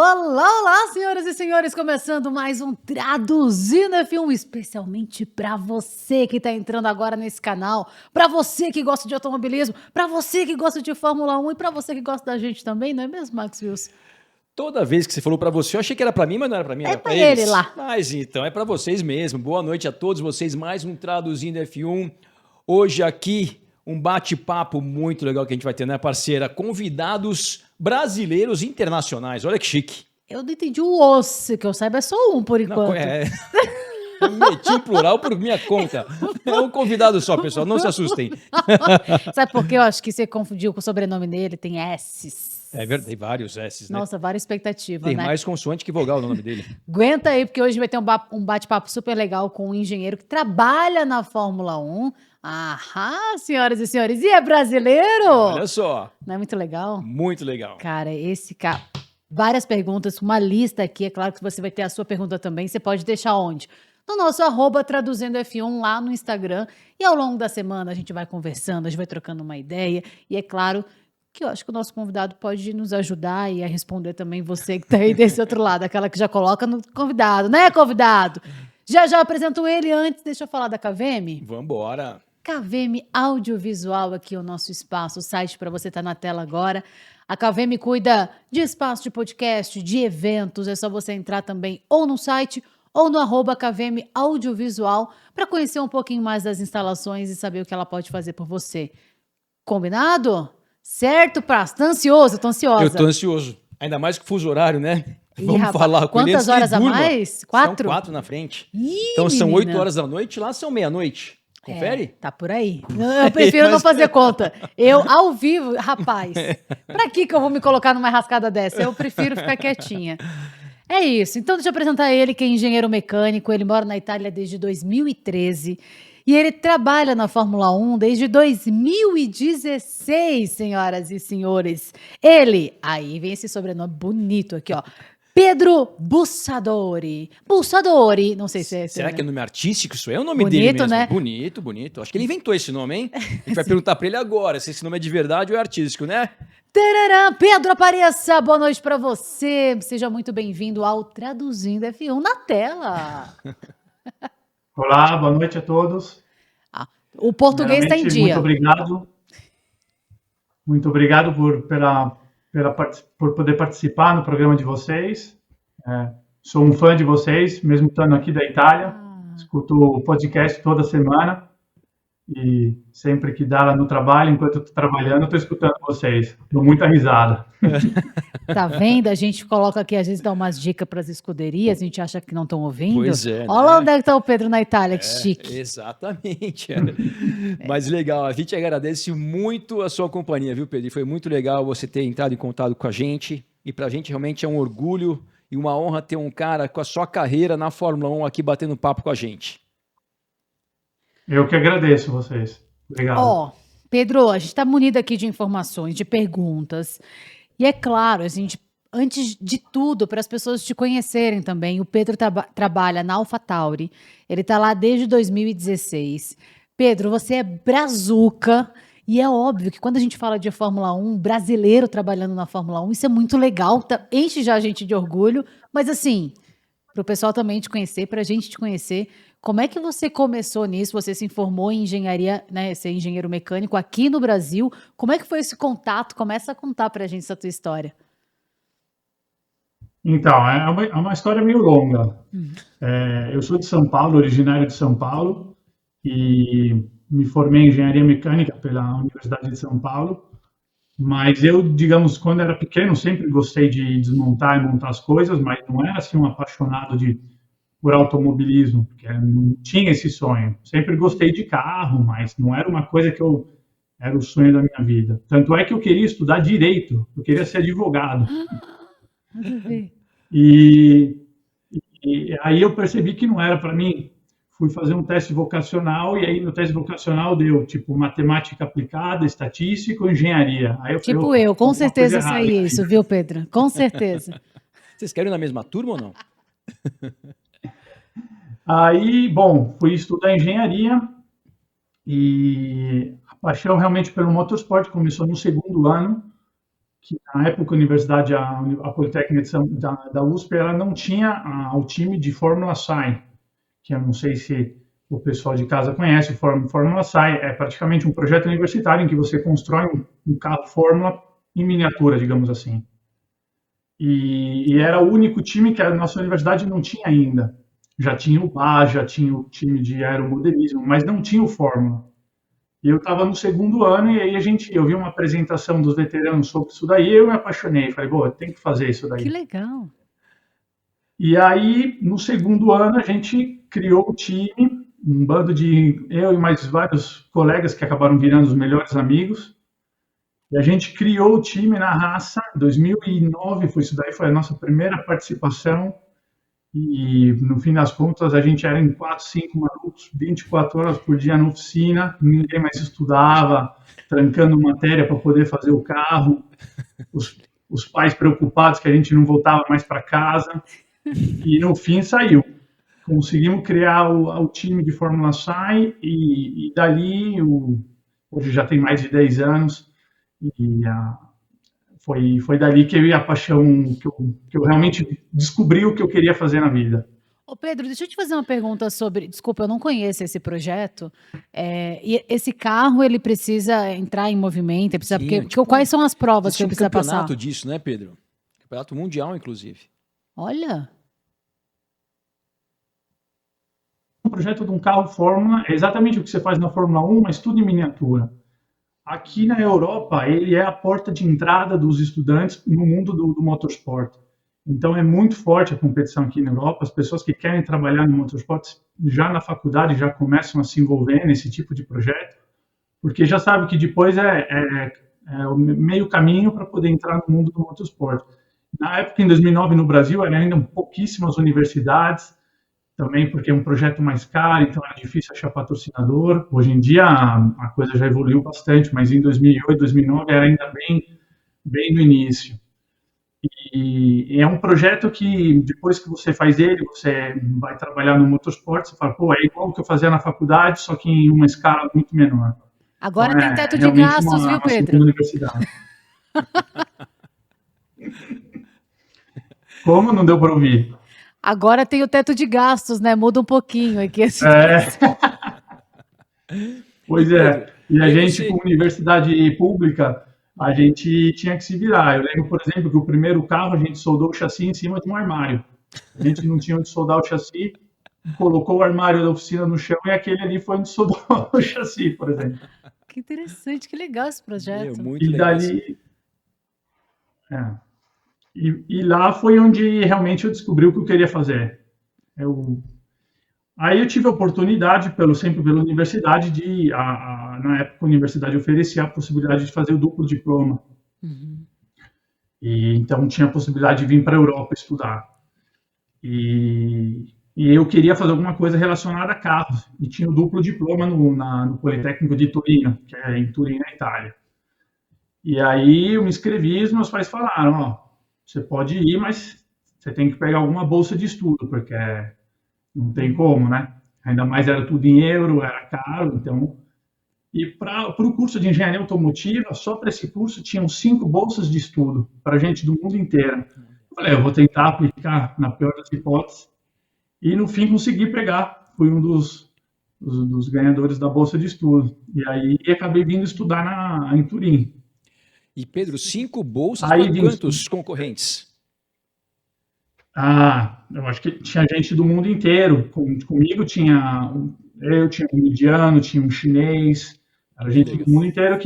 Olá, olá, senhoras e senhores, começando mais um Traduzindo F1, especialmente para você que está entrando agora nesse canal, para você que gosta de automobilismo, para você que gosta de Fórmula 1 e para você que gosta da gente também, não é mesmo, Max Wilson? Toda vez que você falou para você, eu achei que era para mim, mas não era para mim, era para ele eles. lá. Mas então é para vocês mesmo. Boa noite a todos vocês, mais um Traduzindo F1. Hoje aqui um bate-papo muito legal que a gente vai ter, né, parceira? Convidados brasileiros internacionais. Olha que chique. Eu não entendi o osso, que eu saiba é só um por enquanto. Eu meti um plural por minha conta. É um convidado só, pessoal, não se assustem. Sabe por quê? Eu acho que você confundiu com o sobrenome dele, tem S's. É verdade, tem vários S's, né? Nossa, várias expectativas, Tem né? mais consoante que vogal no nome dele. Aguenta aí, porque hoje vai ter um bate-papo super legal com um engenheiro que trabalha na Fórmula 1. Aham, senhoras e senhores. E é brasileiro? Olha só. Não é muito legal? Muito legal. Cara, esse cara... Várias perguntas, uma lista aqui. É claro que você vai ter a sua pergunta também. Você pode deixar onde? No nosso @Traduzindo F1 lá no Instagram. E ao longo da semana a gente vai conversando, a gente vai trocando uma ideia. E é claro que eu acho que o nosso convidado pode nos ajudar e a responder também você que tá aí desse outro lado, aquela que já coloca no convidado, né, convidado? Já apresento ele antes, deixa eu falar da KVM. Vambora. KVM Audiovisual aqui, o nosso espaço, o site para você estar na tela agora. A KVM cuida de espaço de podcast, de eventos, é só você entrar também ou no site ou no @KVM Audiovisual para conhecer um pouquinho mais das instalações e saber o que ela pode fazer por você. Combinado? Certo, Praça? Tá ansioso? Tô ansiosa. Eu tô ansioso. Ainda mais que o fuso horário, né? Vamos falar com ele. Quantas horas a mais? 4? São 4 na frente. Ih, então são menina. 8 horas da noite, lá são meia-noite. Confere? Tá por aí. Eu prefiro não fazer conta. Eu, ao vivo, rapaz, pra que eu vou me colocar numa rascada dessa? Eu prefiro ficar quietinha. É isso. Então, deixa eu apresentar ele, que é engenheiro mecânico. Ele mora na Itália desde 2013. E ele trabalha na Fórmula 1 desde 2016, senhoras e senhores. Ele, aí vem esse sobrenome bonito aqui, ó. Pedro Bussadori. Bussadori, não sei se é... Será que é nome artístico isso? É o nome bonito, dele mesmo? Né? Bonito, bonito. Acho que ele inventou esse nome, hein? A gente vai perguntar pra ele agora se esse nome é de verdade ou é artístico, né? Tarará, Pedro, apareça! Boa noite pra você. Seja muito bem-vindo ao Traduzindo F1 na tela. Olá, boa noite a todos. O português está em dia. Muito obrigado. Muito obrigado por poder participar no programa de vocês. Sou um fã de vocês, mesmo estando aqui da Itália. Escuto o podcast toda semana. E sempre que dá lá no trabalho, enquanto eu estou trabalhando, eu estou escutando vocês. Dou muita risada. Tá vendo? A gente coloca aqui, às vezes dá umas dicas para as escuderias, a gente acha que não estão ouvindo. Pois é. Olha lá onde é que está o Pedro na Itália, que chique. Exatamente. Mas legal, a gente agradece muito a sua companhia, viu, Pedro? E foi muito legal você ter entrado em contato com a gente. E pra gente realmente é um orgulho e uma honra ter um cara com a sua carreira na Fórmula 1 aqui batendo papo com a gente. Eu que agradeço vocês. Obrigado. Pedro, a gente está munido aqui de informações, de perguntas. E é claro, a gente, antes de tudo, para as pessoas te conhecerem também, o Pedro trabalha na AlphaTauri. Ele está lá desde 2016. Pedro, você é brazuca. E é óbvio que quando a gente fala de Fórmula 1, brasileiro trabalhando na Fórmula 1, isso é muito legal, enche já a gente de orgulho. Mas assim, para o pessoal também te conhecer, para a gente te conhecer, como é que você começou nisso? Você se formou em engenharia, né, ser engenheiro mecânico aqui no Brasil. Como é que foi esse contato? Começa a contar para a gente essa tua história. Então, é uma história meio longa. Eu sou de São Paulo, originário de São Paulo, e me formei em engenharia mecânica pela Universidade de São Paulo. Mas eu, digamos, quando era pequeno, sempre gostei de desmontar e montar as coisas, mas não era assim um apaixonado por automobilismo, porque não tinha esse sonho. Sempre gostei de carro, mas não era uma coisa que era o sonho da minha vida. Tanto é que eu queria estudar direito, eu queria ser advogado. E aí eu percebi que não era para mim. Fui fazer um teste vocacional, e aí no teste vocacional deu, tipo, matemática aplicada, estatística ou engenharia. Aí eu falei, com certeza sei isso, viu, Pedro? Com certeza. Vocês querem ir na mesma turma ou não? Aí, bom, fui estudar engenharia e a paixão realmente pelo motorsport começou no segundo ano, que na época a Universidade, a Politécnica da USP, ela não tinha o time de Fórmula SAI, que eu não sei se o pessoal de casa conhece, o Fórmula SAI é praticamente um projeto universitário em que você constrói um carro Fórmula em miniatura, digamos assim. E era o único time que a nossa universidade não tinha ainda. Já tinha o BA, já tinha o time de aeromodelismo, mas não tinha o Fórmula. E eu estava no segundo ano e aí eu vi uma apresentação dos veteranos sobre isso daí e eu me apaixonei. Falei, pô, tem que fazer isso daí. Que legal. E aí, no segundo ano, a gente criou o time, um bando de eu e mais vários colegas que acabaram virando os melhores amigos. E a gente criou o time na raça. 2009 foi isso daí, foi a nossa primeira participação. E, no fim das contas, a gente era em 4, 5 malucos, 24 horas por dia na oficina, ninguém mais estudava, trancando matéria para poder fazer o carro, os pais preocupados que a gente não voltava mais para casa, e no fim saiu. Conseguimos criar o time de Fórmula SAI, e dali, hoje já tem mais de 10 anos, e foi dali que eu e a paixão, que eu realmente descobri o que eu queria fazer na vida. Ô Pedro, deixa eu te fazer uma pergunta sobre. Desculpa, eu não conheço esse projeto. E esse carro, ele precisa entrar em movimento? Ele precisa, Sim, quais são as provas que ele Existe um precisa passar? campeonato disso, né, Pedro? Campeonato mundial, inclusive. Olha, O projeto de um carro Fórmula é exatamente o que você faz na Fórmula 1, mas tudo em miniatura. Aqui na Europa, ele é a porta de entrada dos estudantes no mundo do motorsport. Então, é muito forte a competição aqui na Europa. As pessoas que querem trabalhar no motorsport, já na faculdade, já começam a se envolver nesse tipo de projeto, porque já sabe que depois é o meio caminho para poder entrar no mundo do motorsport. Na época, em 2009, no Brasil, eram ainda pouquíssimas universidades, também porque é um projeto mais caro, então era difícil achar patrocinador. Hoje em dia a coisa já evoluiu bastante, mas em 2008, 2009 era ainda bem no início. E é um projeto que depois que você faz ele, você vai trabalhar no motorsport, você fala, pô, é igual o que eu fazia na faculdade, só que em uma escala muito menor. agora Então, tem teto de realmente gastos, viu, uma segunda Pedro? universidade. Como? Não deu para ouvir? Agora tem o teto de gastos, né? Muda um pouquinho aqui. Pois é. E a gente, você... como universidade pública, a gente tinha que se virar. Eu lembro, por exemplo, que o primeiro carro a gente soldou o chassi em cima de um armário. A gente não tinha onde soldar o chassi, colocou o armário da oficina no chão e aquele ali foi onde soldou o chassi, por exemplo. Que interessante, que legal esse projeto. Muito E legal. dali... E lá foi onde realmente eu descobri o que eu queria fazer. Aí eu tive a oportunidade, sempre pela universidade, na época a universidade oferecia a possibilidade de fazer o duplo diploma. Uhum. E então tinha a possibilidade de vir para a Europa estudar. E eu queria fazer alguma coisa relacionada a carros. E tinha o duplo diploma no Politécnico de Torino, que é em Turim, na Itália. E aí eu me inscrevi e os meus pais falaram, ó, você pode ir, mas você tem que pegar alguma bolsa de estudo, porque não tem como, né? Ainda mais era tudo em euro, era caro, então... E para o curso de engenharia automotiva, só para esse curso, tinham 5 bolsas de estudo para gente do mundo inteiro. Eu falei, eu vou tentar aplicar na pior das hipóteses. E no fim consegui pegar. Fui um dos ganhadores da bolsa de estudo. E aí acabei vindo estudar em Turim. E Pedro, 5 bolsas para quantos concorrentes? Eu acho que tinha gente do mundo inteiro. Comigo tinha um indiano, tinha um chinês, era gente do mundo inteiro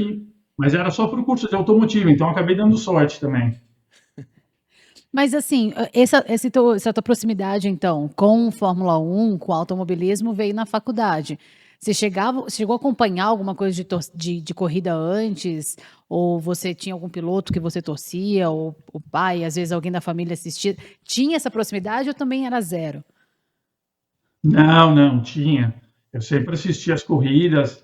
mas era só para o curso de automotivo, então eu acabei dando sorte também. Mas assim, essa tua proximidade, então, com Fórmula 1, com automobilismo, veio na faculdade. Você chegou a acompanhar alguma coisa de corrida antes? Ou você tinha algum piloto que você torcia? Ou o pai, às vezes alguém da família assistia? Tinha essa proximidade ou também era zero? Não, tinha. Eu sempre assisti as corridas.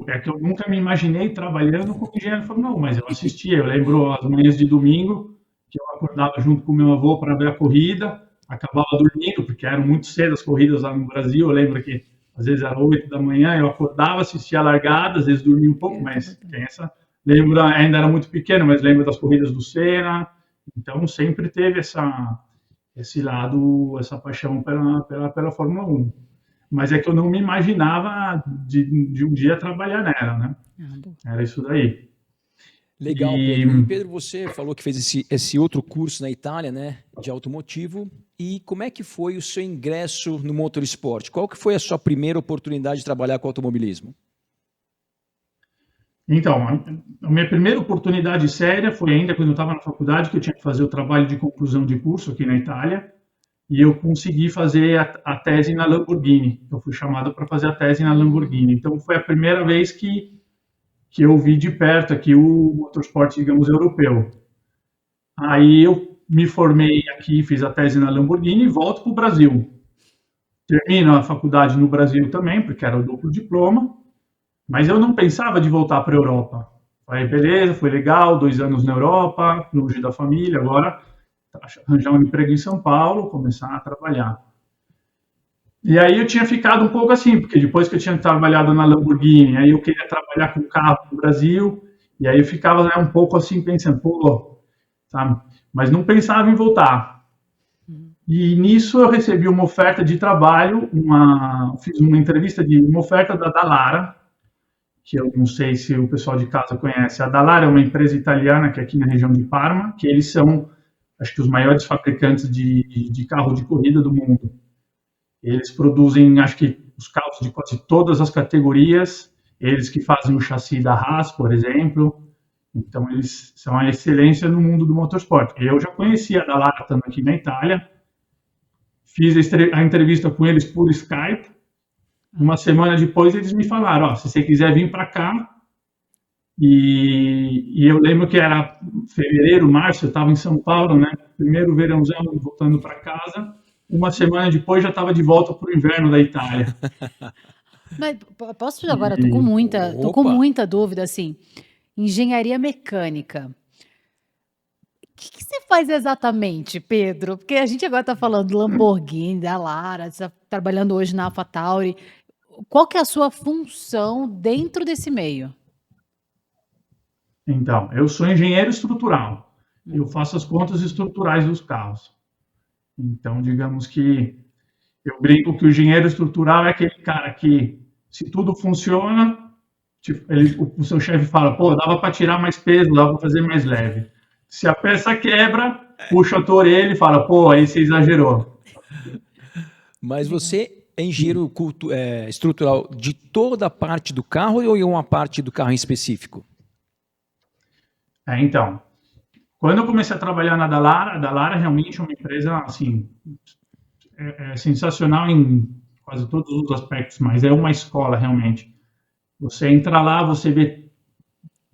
É que eu nunca me imaginei trabalhando como engenheiro de Fórmula 1, mas eu assistia. Eu lembro as manhãs de domingo, que eu acordava junto com meu avô para ver a corrida, acabava dormindo, porque eram muito cedo as corridas lá no Brasil. Eu lembro que às vezes era 8 da manhã, eu acordava, assistia a largada, às vezes dormia um pouco, mas tem lembro, ainda era muito pequeno, mas lembro das corridas do Senna. Então sempre teve esse lado, essa paixão pela Fórmula 1. Mas é que eu não me imaginava de um dia trabalhar nela, né? Era isso daí. Legal, Pedro. E Pedro, você falou que fez esse outro curso na Itália, né, de automotivo. E como é que foi o seu ingresso no motorsport? Qual que foi a sua primeira oportunidade de trabalhar com automobilismo? Então, a minha primeira oportunidade séria foi ainda quando eu estava na faculdade, que eu tinha que fazer o trabalho de conclusão de curso aqui na Itália, e eu consegui fazer a tese na Lamborghini. Eu fui chamado para fazer a tese na Lamborghini. Então, foi a primeira vez que eu vi de perto aqui o motorsport, digamos, europeu. Aí eu me formei aqui, fiz a tese na Lamborghini e volto para o Brasil. Termino a faculdade no Brasil também, porque era o duplo diploma, mas eu não pensava de voltar para a Europa. Falei, beleza, foi legal, 2 anos na Europa, longe da família, agora arranjar um emprego em São Paulo, começar a trabalhar. E aí eu tinha ficado um pouco assim, porque depois que eu tinha trabalhado na Lamborghini, aí eu queria trabalhar com carro no Brasil, e aí eu ficava, né, um pouco assim pensando, pô, sabe? Mas não pensava em voltar. E nisso eu recebi uma oferta de trabalho, fiz uma entrevista de uma oferta da Dallara, que eu não sei se o pessoal de casa conhece. A Dallara é uma empresa italiana que é aqui na região de Parma, que eles são, acho que, os maiores fabricantes de carro de corrida do mundo. Eles produzem, acho que, os carros de quase todas as categorias, eles que fazem o chassi da Haas, por exemplo. Então, eles são a excelência no mundo do motorsport. Eu já conhecia a Dallara estando aqui na Itália, fiz a entrevista com eles por Skype. Uma semana depois, eles me falaram, ó, se você quiser vir para cá, e eu lembro que era fevereiro, março, eu estava em São Paulo, né? Primeiro verãozão, voltando para casa. Uma semana depois já estava de volta para o inverno da Itália. Mas posso agora, tô com muita dúvida, assim, engenharia mecânica. O que você faz exatamente, Pedro? Porque a gente agora está falando do Lamborghini, da Lara, você está trabalhando hoje na AlphaTauri. Qual que é a sua função dentro desse meio? Então, eu sou engenheiro estrutural. Eu faço as contas estruturais dos carros. Então, digamos que eu brinco que o engenheiro estrutural é aquele cara que, se tudo funciona, tipo, o seu chefe fala, pô, dava para tirar mais peso, dava para fazer mais leve. Se a peça quebra, puxa a tua orelha e fala, pô, aí você exagerou. Mas você é engenheiro estrutural de toda a parte do carro ou em uma parte do carro em específico? Então, quando eu comecei a trabalhar na Dallara, a Dallara realmente é uma empresa, assim, sensacional em quase todos os aspectos, mas é uma escola realmente. Você entra lá, você vê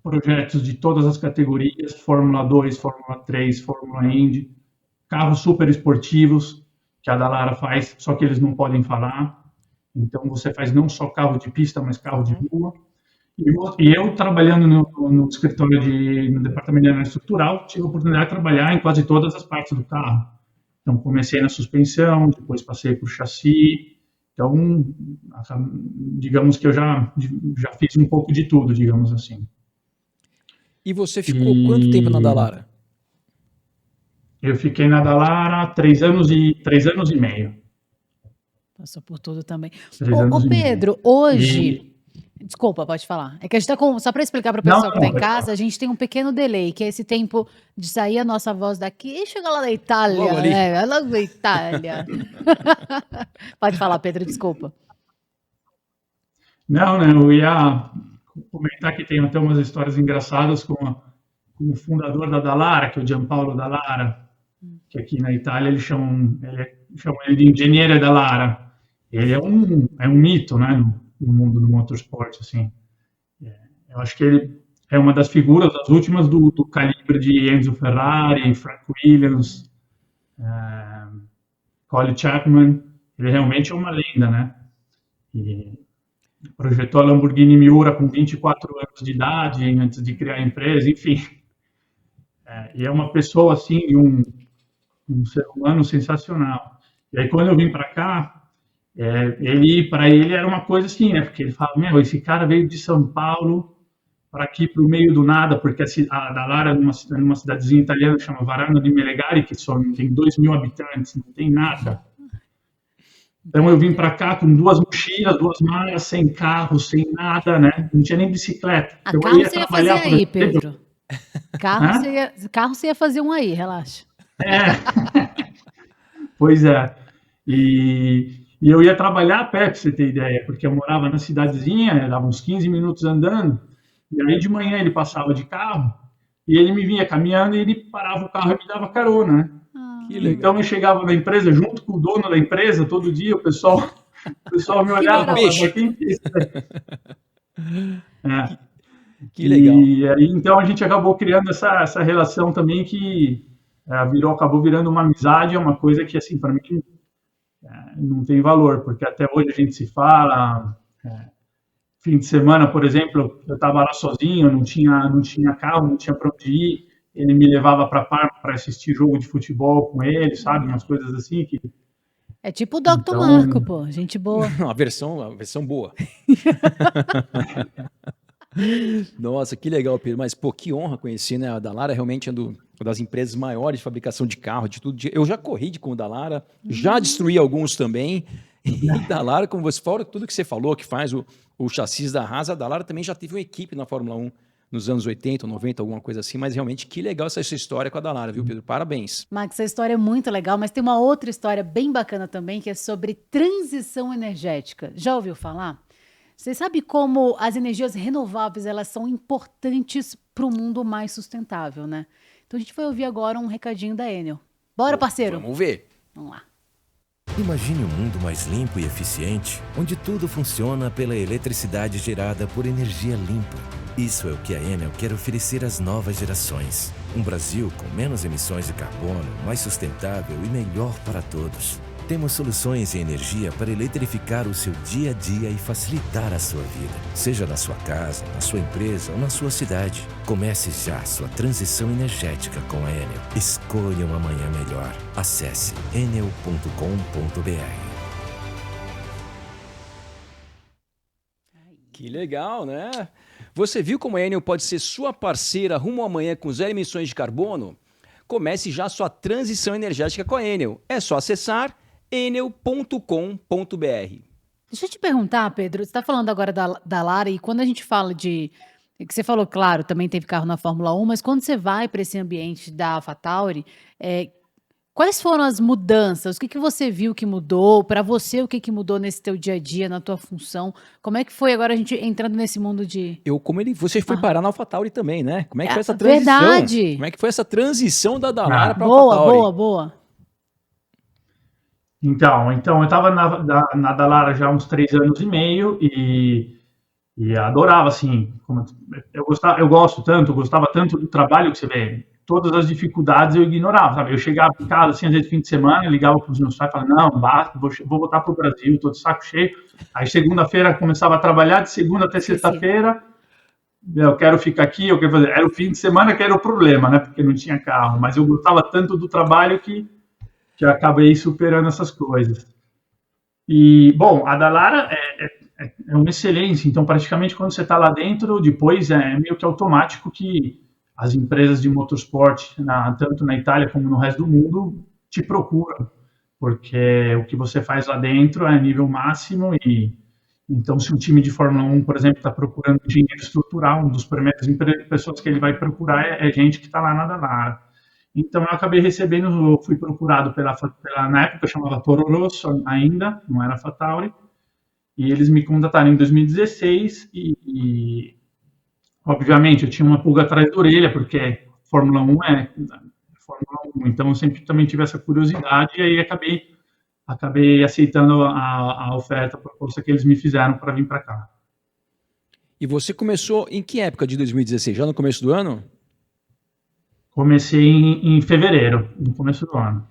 projetos de todas as categorias, Fórmula 2, Fórmula 3, Fórmula Indy, carros super esportivos que a Dallara faz, só que eles não podem falar. Então você faz não só carro de pista, mas carro de rua. E eu trabalhando no escritório no departamento de análise estrutural, tive a oportunidade de trabalhar em quase todas as partes do carro. Então comecei na suspensão, depois passei para o chassi. Então, digamos que eu já fiz um pouco de tudo, digamos assim. E você ficou quanto tempo na Dallara? Eu fiquei na Dallara 3 anos e meio. Passou por tudo também. 3 anos e meio. Pedro, hoje... Desculpa, pode falar. É que a gente tá só para explicar para o pessoal que está em casa, a gente tem um pequeno delay, que é esse tempo de sair a nossa voz daqui e chegar lá da Itália. Logo da Itália. Pode falar, Pedro, desculpa. Não, eu ia comentar que tem até umas histórias engraçadas com o fundador da Dallara, que é o Gianpaolo Dallara, que aqui na Itália eles chamam ele de Ingegnere Dallara. Ele é um mito, né, no mundo do motorsport, assim. Eu acho que ele é uma das figuras, das últimas do calibre de Enzo Ferrari, Frank Williams, Colin Chapman. Ele realmente é uma lenda, né? E projetou a Lamborghini Miura com 24 anos de idade, antes de criar a empresa, enfim. E é uma pessoa, assim, um ser humano sensacional. E aí, quando eu vim para cá, para ele era uma coisa assim, né? Porque ele fala, esse cara veio de São Paulo para aqui para o meio do nada, porque a Dallara é numa cidadezinha italiana que chama Varano di Melegari, que só tem 2.000 habitantes, não tem nada. Então eu vim para cá com 2 mochilas, 2 malas, sem carro, sem nada, né? Não tinha nem bicicleta. A carro você ia fazer aí, Pedro. Carro você ia fazer um aí, relaxa. Pois é. E eu ia trabalhar a pé, para você ter ideia, porque eu morava na cidadezinha, dava uns 15 minutos andando, e aí de manhã ele passava de carro, e ele me vinha caminhando e ele parava o carro e me dava carona, né? Então eu chegava na empresa junto com o dono da empresa, todo dia o pessoal me olhava e falava, quem que é isso aí? Que legal. E aí, então a gente acabou criando essa relação também que acabou virando uma amizade, é uma coisa que, assim, para mim não tem valor, porque até hoje a gente se fala. Fim de semana, por exemplo, eu estava lá sozinho, não tinha carro, não tinha para onde ir. Ele me levava para Parma para assistir jogo de futebol com ele, sabe? Umas coisas assim que... É tipo o Dr. Marco, pô, gente boa. A versão boa. Nossa, que legal, Pedro. Mas, pô, que honra conhecer, né? A Dallara realmente é uma das empresas maiores de fabricação de carro, de tudo. Eu já corri com a Dallara, já destruí alguns também. E Dallara, como você fala, tudo que você falou, que faz o chassis da Haas, a Dallara também já teve uma equipe na Fórmula 1 nos anos 80, 90, alguma coisa assim, mas realmente que legal essa história com a Dallara, viu, Pedro? Parabéns. Max, essa história é muito legal, mas tem uma outra história bem bacana também, que é sobre transição energética. Já ouviu falar? Você sabe como as energias renováveis, elas são importantes para o mundo mais sustentável, né? Então a gente vai ouvir agora um recadinho da Enel. Bora, parceiro? Vamos ver. Vamos lá. Imagine um mundo mais limpo e eficiente, onde tudo funciona pela eletricidade gerada por energia limpa. Isso é o que a Enel quer oferecer às novas gerações. Um Brasil com menos emissões de carbono, mais sustentável e melhor para todos. Temos soluções em energia para eletrificar o seu dia a dia e facilitar a sua vida. Seja na sua casa, na sua empresa ou na sua cidade. Comece já sua transição energética com a Enel. Escolha um amanhã melhor. Acesse enel.com.br. Que legal, né? Você viu como a Enel pode ser sua parceira rumo ao amanhã com zero emissões de carbono? Comece já sua transição energética com a Enel. É só acessar enel.com.br. Deixa eu te perguntar, Pedro, você está falando agora da Lara, e quando a gente fala que você falou, claro, também teve carro na Fórmula 1, mas quando você vai para esse ambiente da AlphaTauri, quais foram as mudanças? O que você viu que mudou? Para você, o que mudou nesse teu dia a dia, na tua função? Como é que foi agora a gente entrando nesse mundo de... Você foi parar na AlphaTauri também, né? Como é que foi essa transição? Verdade. Como é que foi essa transição da Dallara para a AlphaTauri? Boa. Então eu estava na Dallara já há uns 3 anos e meio e adorava, assim, eu gostava tanto do trabalho que você vê, todas as dificuldades eu ignorava, sabe? Eu chegava em casa, assim, às vezes fim de semana, ligava para os meus pais e falava, não, basta, vou voltar para o Brasil, estou de saco cheio. Aí segunda-feira começava a trabalhar, de segunda até sexta-feira, eu quero ficar aqui, eu quero fazer. Era o fim de semana que era o problema, né? Porque não tinha carro, mas eu gostava tanto do trabalho que eu acabei superando essas coisas. E, bom, a Dallara é uma excelência, então praticamente quando você está lá dentro, depois é meio que automático que as empresas de motorsport, tanto na Itália como no resto do mundo, te procuram, porque o que você faz lá dentro é nível máximo e então se um time de Fórmula 1, por exemplo, está procurando engenheiro estrutural, um dos primeiros pessoas que ele vai procurar é gente que está lá na Dallara. Então, eu acabei fui procurado na época chamava Toro Rosso ainda, não era AlphaTauri, e eles me contataram em 2016 e obviamente, eu tinha uma pulga atrás da orelha, porque Fórmula 1 é Fórmula 1, então eu sempre também tive essa curiosidade e aí acabei aceitando a oferta, a proposta que eles me fizeram para vir para cá. E você começou em que época de 2016? Já no começo do ano? Comecei em fevereiro, no começo do ano.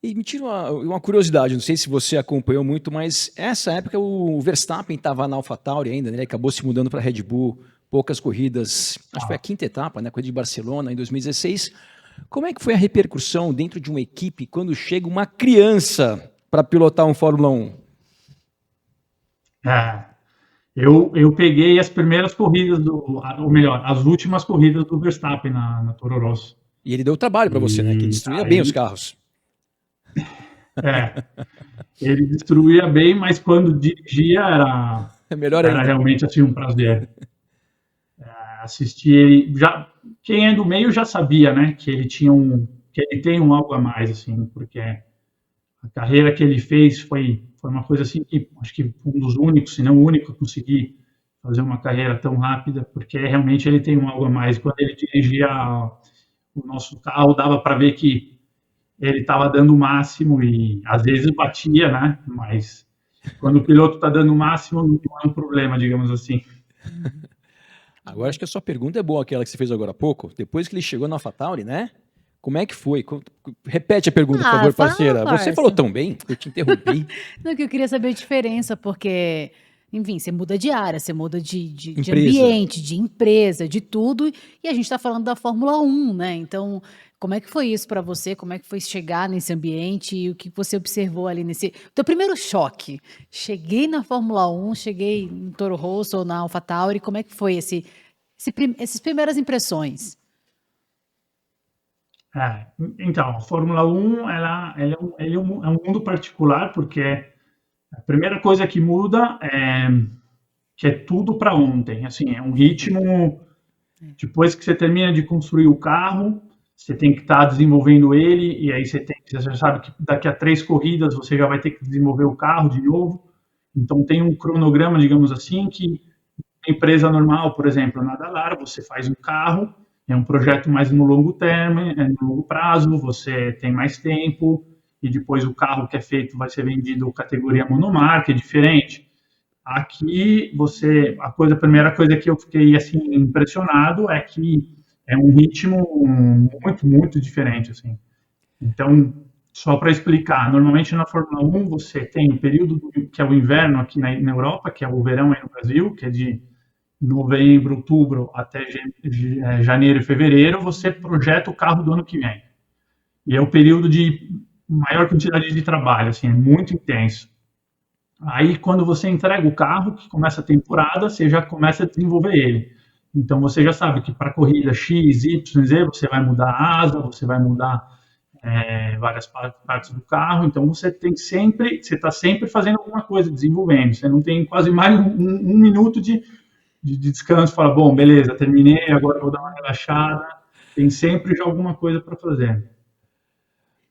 E me tira uma curiosidade, não sei se você acompanhou muito, mas essa época o Verstappen estava na AlphaTauri ainda, né? Ele acabou se mudando para a Red Bull, poucas corridas, acho que foi a 5ª etapa, né? Corrida de Barcelona em 2016. Como é que foi a repercussão dentro de uma equipe quando chega uma criança para pilotar um Fórmula 1? Eu peguei as primeiras corridas ou melhor, as últimas corridas do Verstappen na Toro Rosso. E ele deu trabalho para você, né? Que ele destruía bem os carros. Ele destruía bem, mas quando dirigia era realmente assim um prazer. Assistir ele, quem é do meio já sabia, né, que ele tem algo a mais, assim, porque a carreira que ele fez foi uma coisa assim que acho que um dos únicos, se não o único, a conseguir fazer uma carreira tão rápida, porque realmente ele tem algo a mais. Quando ele dirigia o nosso carro, dava para ver que ele estava dando o máximo e às vezes batia, né? Mas quando o piloto está dando o máximo, não é um problema, digamos assim. Agora acho que a sua pergunta é boa, aquela que você fez agora há pouco. Depois que ele chegou na AlphaTauri, né? Como é que foi? Repete a pergunta, por favor, parceira. Você falou tão bem, eu te interrompi. Não, que eu queria saber a diferença, porque, enfim, você muda de área, você muda de Empresa. ambiente, de empresa, de tudo, e a gente está falando da Fórmula 1, né? Então, como é que foi isso para você? Como é que foi chegar nesse ambiente e o que você observou ali nesse... Teu primeiro choque, cheguei na Fórmula 1, cheguei no Toro Rosso ou na AlphaTauri, como é que foi essas primeiras impressões? Então, a Fórmula 1 é um mundo particular, porque a primeira coisa que muda é que é tudo para ontem. Assim, é um ritmo. Depois que você termina de construir o carro, você tem que estar desenvolvendo ele, e aí você já sabe que daqui a 3 corridas você já vai ter que desenvolver o carro de novo. Então, tem um cronograma, digamos assim, que a empresa normal, por exemplo, na Dallara, você faz um carro. É um projeto mais no longo termo, no longo prazo, você tem mais tempo, e depois o carro que é feito vai ser vendido categoria monomarca, é diferente. Aqui, a primeira coisa que eu fiquei assim, impressionado é que é um ritmo muito, muito diferente. Assim. Então, só para explicar, normalmente na Fórmula 1 você tem o período que é o inverno aqui na Europa, que é o verão aí no Brasil, que é de novembro, outubro até janeiro e fevereiro, você projeta o carro do ano que vem. E é o período de maior quantidade de trabalho, assim, é muito intenso. Aí, quando você entrega o carro, que começa a temporada, você já começa a desenvolver ele. Então, você já sabe que para a corrida X, Y, Z, você vai mudar a asa, você vai mudar várias partes do carro. Então, você está sempre fazendo alguma coisa, desenvolvendo. Você não tem quase mais um minuto de descanso, fala, bom, beleza, terminei, agora vou dar uma relaxada. Tem sempre já alguma coisa para fazer.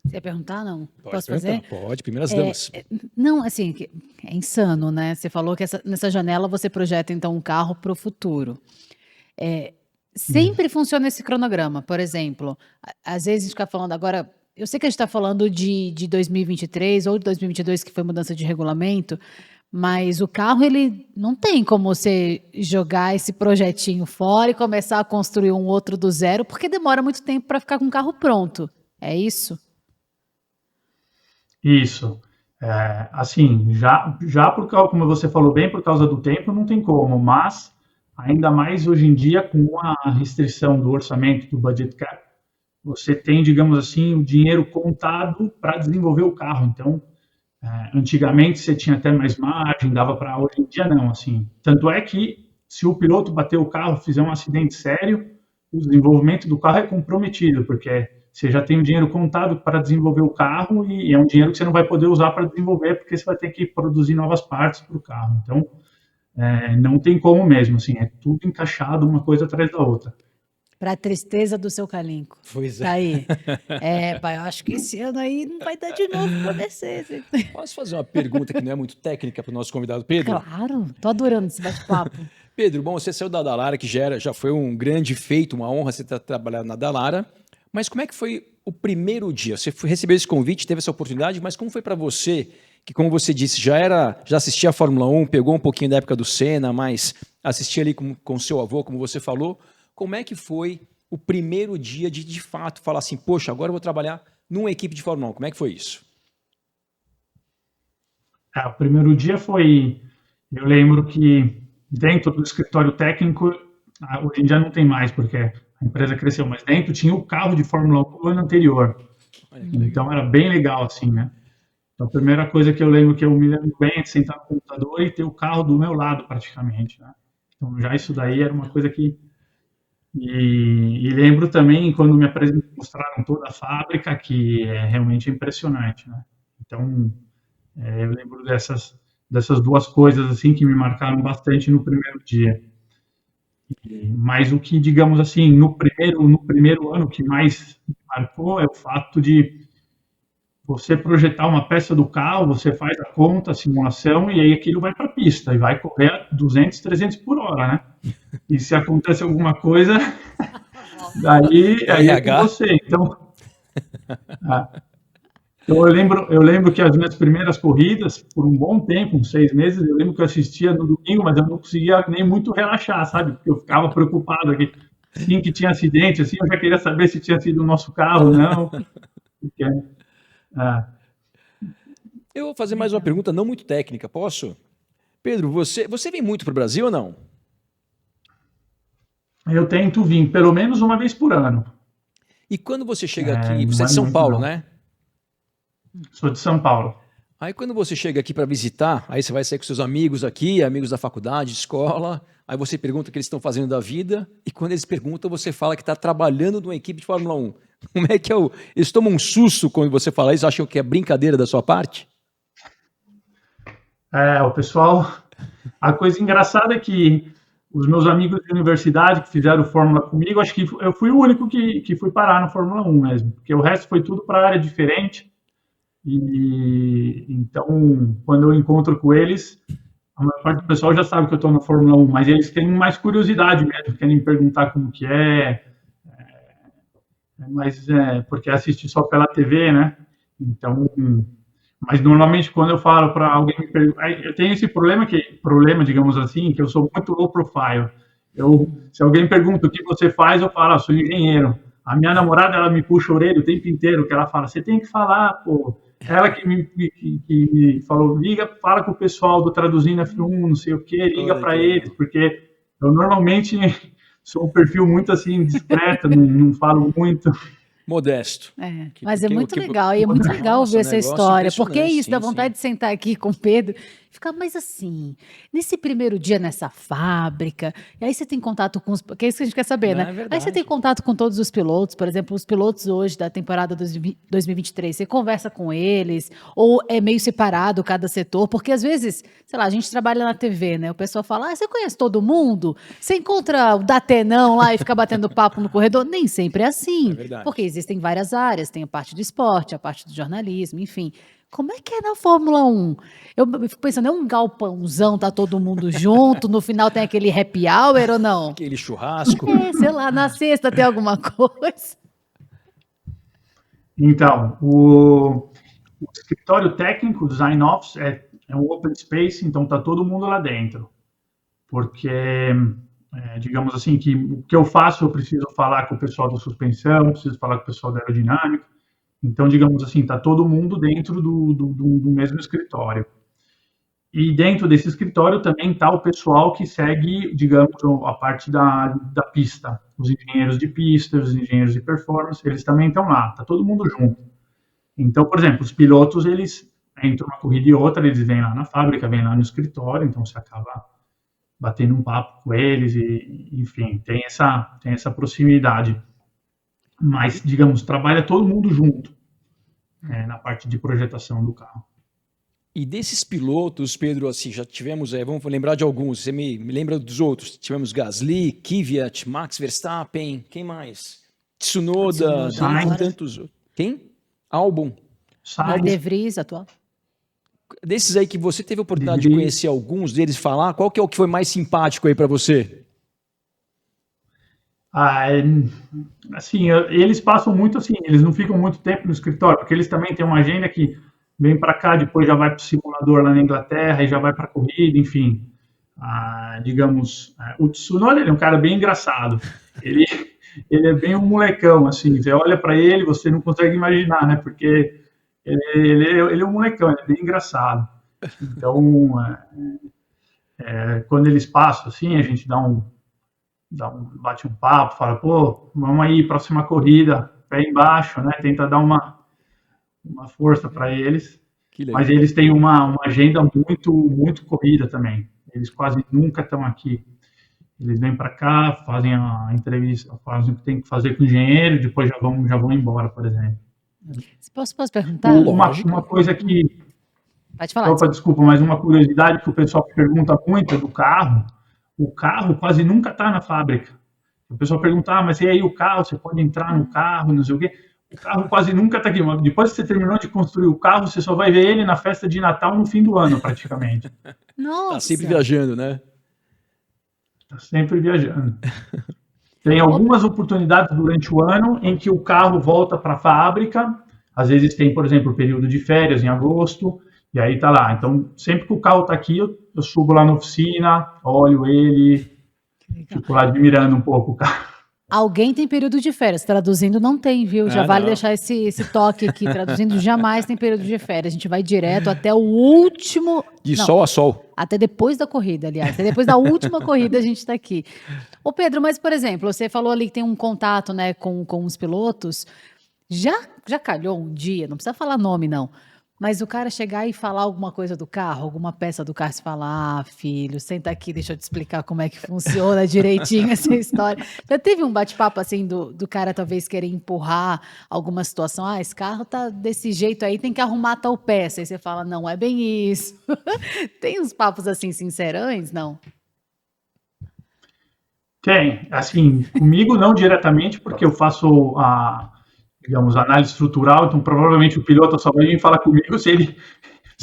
Você ia perguntar, não? Posso fazer? Pode, primeiras damas. Não, assim, é insano, né? Você falou que nessa janela você projeta, então, um carro para o futuro. Sempre funciona esse cronograma, por exemplo. Às vezes a gente fica falando agora... Eu sei que a gente está falando de 2023 ou de 2022, que foi mudança de regulamento, mas o carro, ele não tem como você jogar esse projetinho fora e começar a construir um outro do zero, porque demora muito tempo para ficar com o carro pronto. É isso? Isso. Assim, já por causa, como você falou bem, por causa do tempo, não tem como, mas ainda mais hoje em dia, com a restrição do orçamento, do budget cap, você tem, digamos assim, o dinheiro contado para desenvolver o carro. Então, antigamente você tinha até mais margem, dava para... Hoje em dia não, assim. Tanto é que se o piloto bater o carro, fizer um acidente sério, o desenvolvimento do carro é comprometido, porque você já tem o dinheiro contado para desenvolver o carro e é um dinheiro que você não vai poder usar para desenvolver, porque você vai ter que produzir novas partes para o carro. Então, não tem como mesmo, assim, é tudo encaixado uma coisa atrás da outra. Para a tristeza do seu calinco. Pois é. Tá aí. Pai, eu acho que esse ano aí não vai dar de novo para descer. Posso fazer uma pergunta que não é muito técnica para o nosso convidado Pedro? Claro, tô adorando esse bate-papo. Pedro, bom, você saiu da Dallara, que já foi um grande feito, uma honra você estar trabalhando na Dallara, mas como é que foi o primeiro dia? Você recebeu esse convite, teve essa oportunidade, mas como foi para você, que como você disse, já assistia a Fórmula 1, pegou um pouquinho da época do Senna, mas assistia ali com seu avô, como você falou, como é que foi o primeiro dia de fato, falar assim, poxa, agora eu vou trabalhar numa equipe de Fórmula 1, como é que foi isso? O primeiro dia foi, eu lembro que dentro do escritório técnico, hoje em dia não tem mais, porque a empresa cresceu, mas dentro tinha o carro de Fórmula 1 do ano anterior. Então era bem legal, assim, né? Então, a primeira coisa que eu lembro que eu me lembro bem é de sentar no computador e ter o carro do meu lado, praticamente, né? Então, já isso daí era uma coisa que... E lembro também quando me mostraram toda a fábrica, que é realmente impressionante, né? Então, eu lembro dessas duas coisas, assim, que me marcaram bastante no primeiro dia. Mas o que, digamos assim, no primeiro ano, que mais me marcou é o fato de você projetar uma peça do carro, você faz a conta, a simulação, e aí aquilo vai para a pista, e vai correr a 200, 300 por hora, né? E se acontece alguma coisa, daí aí é com RH? você. Então, então eu lembro que as minhas primeiras corridas, por um bom tempo, uns 6 meses, eu lembro que eu assistia no domingo, mas eu não conseguia nem muito relaxar, sabe? Porque eu ficava preocupado aqui. Assim que tinha acidente, assim, eu já queria saber se tinha sido o nosso carro ou não. Porque, ah, Eu vou fazer mais uma pergunta não muito técnica, posso? Pedro, você vem muito para o Brasil ou não? eu tento vir pelo menos uma vez por ano. E quando você chega aqui, você Não é é de São muito, Paulo, não. né? Sou de São Paulo. Aí quando você chega aqui para visitar, aí você vai sair com seus amigos aqui, amigos da faculdade, escola, aí você pergunta o que eles estão fazendo da vida, e quando eles perguntam, você fala que está trabalhando numa equipe de Fórmula 1. Como é que é o... Eles tomam um susto quando você fala isso, acham que é brincadeira da sua parte? O pessoal. A coisa engraçada é que os meus amigos de universidade que fizeram Fórmula comigo, acho que eu fui o único que fui parar no Fórmula 1 mesmo, porque o resto foi tudo para área diferente. E então, quando eu encontro com eles, a maior parte do pessoal já sabe que eu estou na Fórmula 1, mas eles têm mais curiosidade mesmo, querem me perguntar como que mas porque assiste só pela TV, né? Então, mas normalmente quando eu falo para alguém me perguntar, eu tenho esse problema, digamos assim, que eu sou muito low profile. Se alguém pergunta o que você faz, eu falo, sou engenheiro. A minha namorada, ela me puxa a orelha o tempo inteiro, que ela fala, você tem que falar, pô. Ela que me falou, fala com o pessoal do Traduzindo F1, não sei o quê, liga Olha para que eles, legal. porque eu normalmente sou um perfil muito assim, discreto, não falo muito. Modesto. Mas é muito O que... legal, e é muito legal Nossa, ouvir um essa negócio história, porque é impressionante, isso, dá sim, sim. vontade de sentar aqui com o Pedro e ficar, mas assim, nesse primeiro dia nessa fábrica, e aí você tem contato com os, porque é isso que a gente quer saber, Não, né? é Aí você tem verdade. contato com todos os pilotos, por exemplo, os pilotos hoje da temporada 2023, você conversa com eles, ou é meio separado cada setor, porque às vezes, sei lá, a gente trabalha na TV, né? O pessoal fala, você conhece todo mundo? Você encontra o Datenão lá e fica batendo papo no corredor? Nem sempre é É assim. Porque verdade. existem várias áreas, tem a parte do esporte, a parte do jornalismo, enfim. Como é que é na Fórmula 1? Eu fico pensando, é um galpãozão, tá todo mundo junto, no final tem aquele happy hour ou não? Aquele churrasco. É, sei lá, na sexta tem alguma coisa. Então, o escritório técnico, o Design Office, é um open space, então está todo mundo lá dentro. Porque, digamos assim, que o que eu faço, eu preciso falar com o pessoal da suspensão, preciso falar com o pessoal da aerodinâmica. Então, digamos assim, está todo mundo dentro do mesmo escritório. E dentro desse escritório também está o pessoal que segue, digamos, a parte da pista. Os engenheiros de pista, os engenheiros de performance, eles também estão lá, está todo mundo junto. Então, por exemplo, os pilotos, eles entram uma corrida e outra, eles vêm lá na fábrica, vêm lá no escritório, então você acaba batendo um papo com eles e, enfim, tem essa proximidade. Mas, digamos, trabalha todo mundo junto, na parte de projetação do carro. E desses pilotos, Pedro, assim, já tivemos, vamos lembrar de alguns, você me lembra dos outros? Tivemos Gasly, Kvyat, Max Verstappen, quem mais? Tsunoda, dentre Sainz, tantos outros. Quem? Albon. Mark Sainz, De Vries, atual. Desses aí que você teve a De oportunidade de Vries. conhecer alguns deles, falar, qual que é o que foi mais simpático aí para você? Assim, eles passam muito assim, eles não ficam muito tempo no escritório, porque eles também têm uma agenda que vem para cá, depois já vai para o simulador lá na Inglaterra e já vai para a corrida, enfim. Digamos, o Tsunoda, ele é um cara bem engraçado. Ele, ele é bem um molecão, assim. Você olha para ele, você não consegue imaginar, né? Porque ele é um molecão, ele é bem engraçado. Então, quando eles passam, assim, a gente bate um papo, fala, pô, vamos aí, próxima corrida, pé embaixo, né? Tenta dar uma força para eles. Que legal. Mas eles têm uma agenda muito corrida também. Eles quase nunca estão aqui. Eles vêm para cá, fazem a entrevista, fazem o que tem que fazer com o engenheiro, depois já vão embora, por exemplo. Posso perguntar? Uma coisa que... Pode falar. Opa, desculpa, mas uma curiosidade que o pessoal pergunta muito é do carro. O carro quase nunca está na fábrica. O pessoal pergunta, mas e aí o carro? Você pode entrar no carro, não sei o quê. O carro quase nunca está aqui. Depois que você terminou de construir o carro, você só vai ver ele na festa de Natal no fim do ano, praticamente. Nossa. Tá sempre viajando, né? Está sempre viajando. Tem algumas oportunidades durante o ano em que o carro volta para a fábrica. Às vezes tem, por exemplo, o período de férias em agosto, e aí tá lá. Então, sempre que o carro está aqui, eu subo lá na oficina, olho ele, fico lá admirando um pouco o carro. Alguém tem período de férias, traduzindo não tem, viu? Já vale deixar esse toque aqui, traduzindo jamais tem período de férias. A gente vai direto até o último... Sol a sol. Até depois da corrida, aliás. Até depois da última corrida a gente está aqui. Ô Pedro, mas por exemplo, você falou ali que tem um contato, né, com os pilotos. Já calhou um dia, não precisa falar nome não, mas o cara chegar e falar alguma coisa do carro, alguma peça do carro, você fala, filho, senta aqui, deixa eu te explicar como é que funciona direitinho essa história. Já teve um bate-papo assim do cara talvez querer empurrar alguma situação, esse carro tá desse jeito aí, tem que arrumar tal peça, aí você fala, não é bem isso. Tem uns papos assim sincerões, não? Tem, assim, comigo não diretamente, porque eu faço digamos, análise estrutural, então provavelmente o piloto só vai vir falar comigo se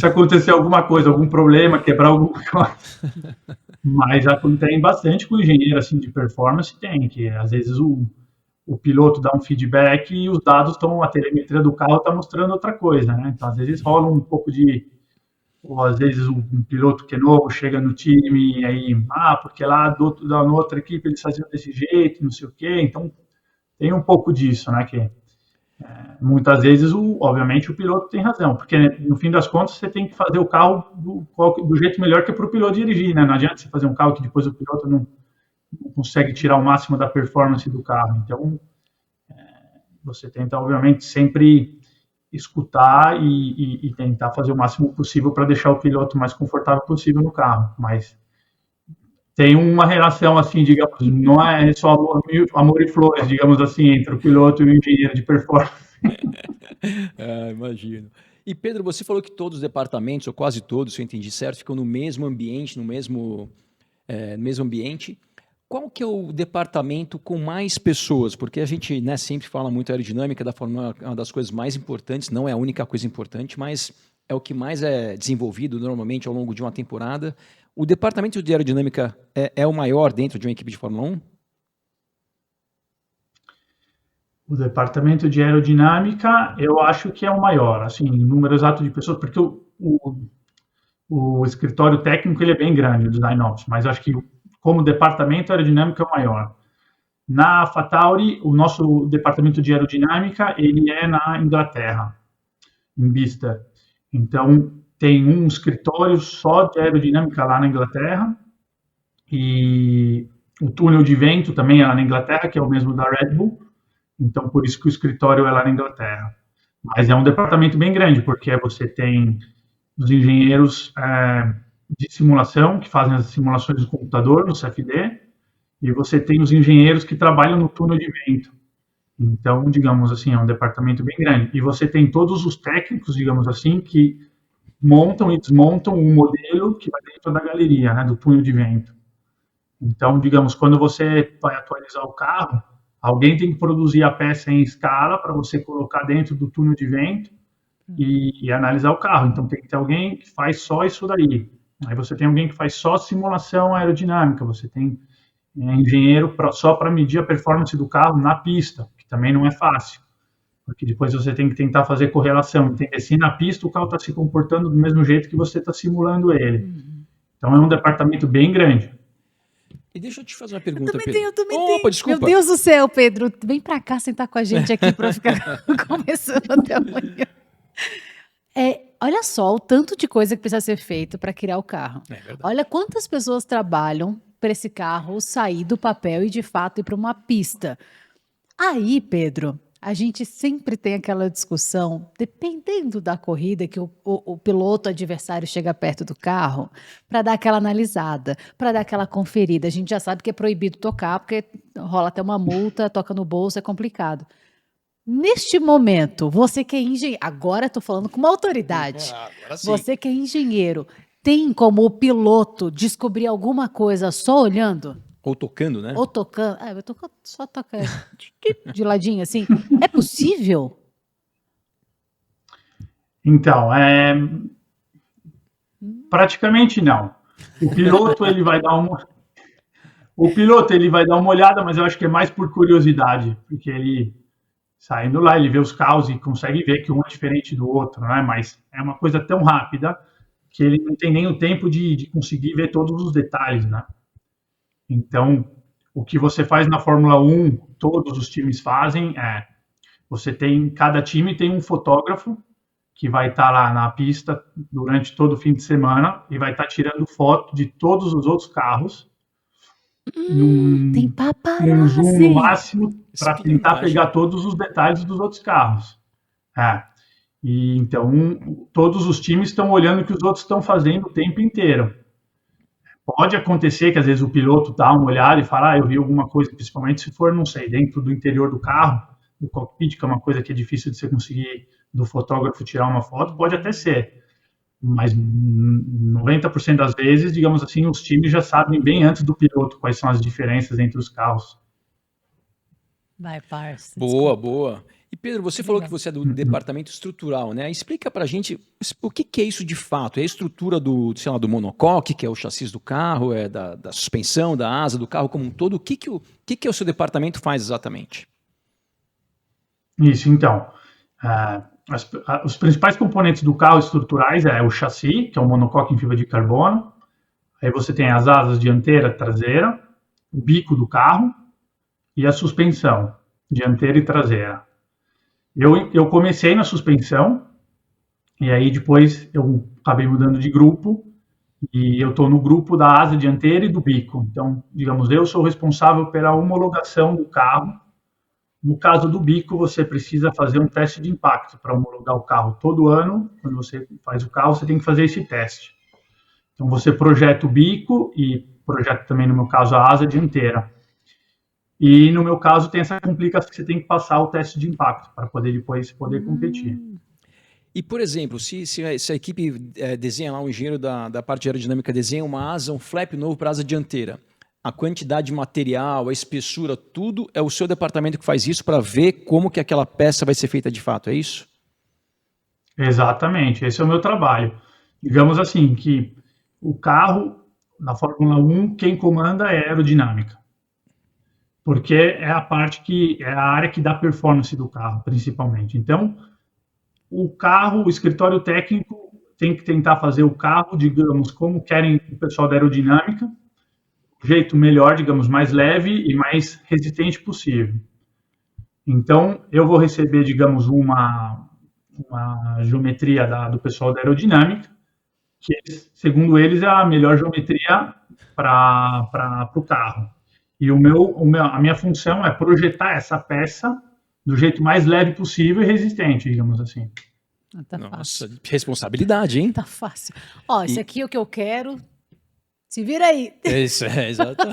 acontecer alguma coisa, algum problema, quebrar alguma coisa. Mas acontece bastante com o engenheiro assim, de performance, que às vezes o piloto dá um feedback e os dados a telemetria do carro está mostrando outra coisa, né? Então às vezes rola um pouco ou às vezes um piloto que é novo chega no time e aí, porque lá na outra equipe eles faziam desse jeito, não sei o quê, então tem um pouco disso, né, muitas vezes, obviamente, o piloto tem razão, porque no fim das contas você tem que fazer o carro do jeito melhor que é para o piloto dirigir, né? Não adianta você fazer um carro que depois o piloto não consegue tirar o máximo da performance do carro. Então, você tenta, obviamente, sempre escutar e tentar fazer o máximo possível para deixar o piloto mais confortável possível no carro, mas tem uma relação, assim, digamos, não é só amor e flores, digamos assim, entre o piloto e o engenheiro de performance. Imagino. E Pedro, você falou que todos os departamentos, ou quase todos, se eu entendi certo, ficam no mesmo ambiente, no mesmo ambiente. Qual que é o departamento com mais pessoas? Porque a gente, né, sempre fala muito aerodinâmica da Fórmula 1, é uma das coisas mais importantes, não é a única coisa importante, mas é o que mais é desenvolvido normalmente ao longo de uma temporada. O departamento de aerodinâmica é o maior dentro de uma equipe de Fórmula 1? O departamento de aerodinâmica, eu acho que é o maior, assim, número exato de pessoas, porque o escritório técnico ele é bem grande, o Design Ops, mas acho que como departamento aerodinâmica é o maior. Na AlphaTauri, o nosso departamento de aerodinâmica, ele é na Inglaterra, em Bicester. Então, tem um escritório só de aerodinâmica lá na Inglaterra e o túnel de vento também é lá na Inglaterra, que é o mesmo da Red Bull. Então, por isso que o escritório é lá na Inglaterra. Mas é um departamento bem grande, porque você tem os engenheiros de simulação, que fazem as simulações do computador, no CFD, e você tem os engenheiros que trabalham no túnel de vento. Então, digamos assim, é um departamento bem grande. E você tem todos os técnicos, digamos assim, que montam e desmontam um modelo que vai dentro da galeria, né, do túnel de vento. Então, digamos, quando você vai atualizar o carro, alguém tem que produzir a peça em escala para você colocar dentro do túnel de vento e analisar o carro. Então, tem que ter alguém que faz só isso daí. Aí você tem alguém que faz só simulação aerodinâmica, você tem engenheiro só para medir a performance do carro na pista, que também não é fácil, porque depois você tem que tentar fazer correlação, entender se na pista o carro está se comportando do mesmo jeito que você está simulando ele. Então é um departamento bem grande. E deixa eu te fazer uma pergunta, Pedro. Eu também tenho. Desculpa. Meu Deus do céu, Pedro, vem pra cá sentar com a gente aqui para ficar começando até amanhã. Olha só o tanto de coisa que precisa ser feito para criar o carro. Olha quantas pessoas trabalham para esse carro sair do papel e de fato ir para uma pista. Aí, Pedro, A gente sempre tem aquela discussão, dependendo da corrida, que o piloto adversário chega perto do carro, para dar aquela analisada, para dar aquela conferida. A gente já sabe que é proibido tocar, porque rola até uma multa, toca no bolso, é complicado. Neste momento, você que é engenheiro, agora estou falando com uma autoridade, Agora sim. você que é engenheiro, tem como o piloto descobrir alguma coisa só olhando? Ou tocando, né? Ou tocando. Eu tô só tocando de ladinho assim. É possível? Então, praticamente não. O piloto ele vai dar uma olhada, mas eu acho que é mais por curiosidade, porque ele saindo lá, ele vê os carros e consegue ver que um é diferente do outro, né? Mas é uma coisa tão rápida que ele não tem nem o tempo de conseguir ver todos os detalhes, né? Então, o que você faz na Fórmula 1, todos os times fazem, cada time tem um fotógrafo que vai estar lá na pista durante todo o fim de semana e vai estar tirando foto de todos os outros carros Tem num zoom no paparazzi. máximo para tentar pegar todos os detalhes dos outros carros. E então, todos os times estão olhando o que os outros estão fazendo o tempo inteiro. Pode acontecer que às vezes o piloto dá uma olhada e fala, eu vi alguma coisa, principalmente se for, não sei, dentro do interior do carro, do cockpit, que é uma coisa que é difícil de você conseguir do fotógrafo tirar uma foto, pode até ser. Mas 90% das vezes, digamos assim, os times já sabem bem antes do piloto quais são as diferenças entre os carros. Vai, parça. Boa. E Pedro, você falou que você é do departamento estrutural, né? Explica pra gente o que é isso de fato. É a estrutura do monocoque, que é o chassi do carro, é da suspensão, da asa do carro como um todo. O que o seu departamento faz exatamente? Isso, então. Os principais componentes do carro estruturais é o chassi, que é um monocoque em fibra de carbono. Aí você tem as asas dianteira e traseira, o bico do carro e a suspensão dianteira e traseira. Eu comecei na suspensão e aí depois eu acabei mudando de grupo e eu estou no grupo da asa dianteira e do bico. Então, digamos, eu sou responsável pela homologação do carro. No caso do bico, você precisa fazer um teste de impacto para homologar o carro todo ano. Quando você faz o carro, você tem que fazer esse teste. Então, você projeta o bico e projeta também, no meu caso, a asa dianteira. E, no meu caso, tem essa complicação que você tem que passar o teste de impacto para depois competir. E, por exemplo, se a equipe desenha lá, um engenheiro da parte aerodinâmica desenha uma asa, um flap novo para a asa dianteira, a quantidade de material, a espessura, tudo é o seu departamento que faz isso para ver como que aquela peça vai ser feita de fato, é isso? Exatamente, esse é o meu trabalho. Digamos assim, que o carro, na Fórmula 1, quem comanda é a aerodinâmica. Porque é a área que dá performance do carro, principalmente. Então, o escritório técnico tem que tentar fazer o carro, digamos, como querem o pessoal da aerodinâmica, do jeito melhor, digamos, mais leve e mais resistente possível. Então, eu vou receber, digamos, uma geometria do pessoal da aerodinâmica, que, segundo eles, é a melhor geometria para o carro. E a minha função é projetar essa peça do jeito mais leve possível e resistente, digamos assim. Tá Nossa, fácil. responsabilidade, hein? Tá fácil. Esse aqui é o que eu quero. Se vira aí. Isso, exato.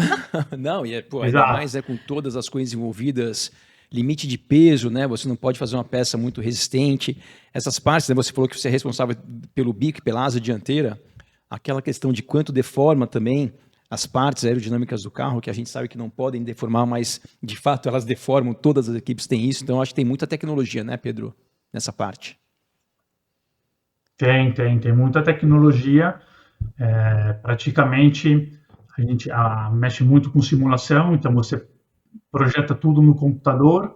Não, e ainda mais com todas as coisas envolvidas, limite de peso, né? Você não pode fazer uma peça muito resistente. Essas partes, né? Você falou que você é responsável pelo bico e pela asa dianteira. Aquela questão de quanto deforma também as partes aerodinâmicas do carro, que a gente sabe que não podem deformar, mas de fato elas deformam, todas as equipes têm isso, então acho que tem muita tecnologia, né, Pedro, nessa parte? Tem muita tecnologia, praticamente a gente mexe muito com simulação, então você projeta tudo no computador,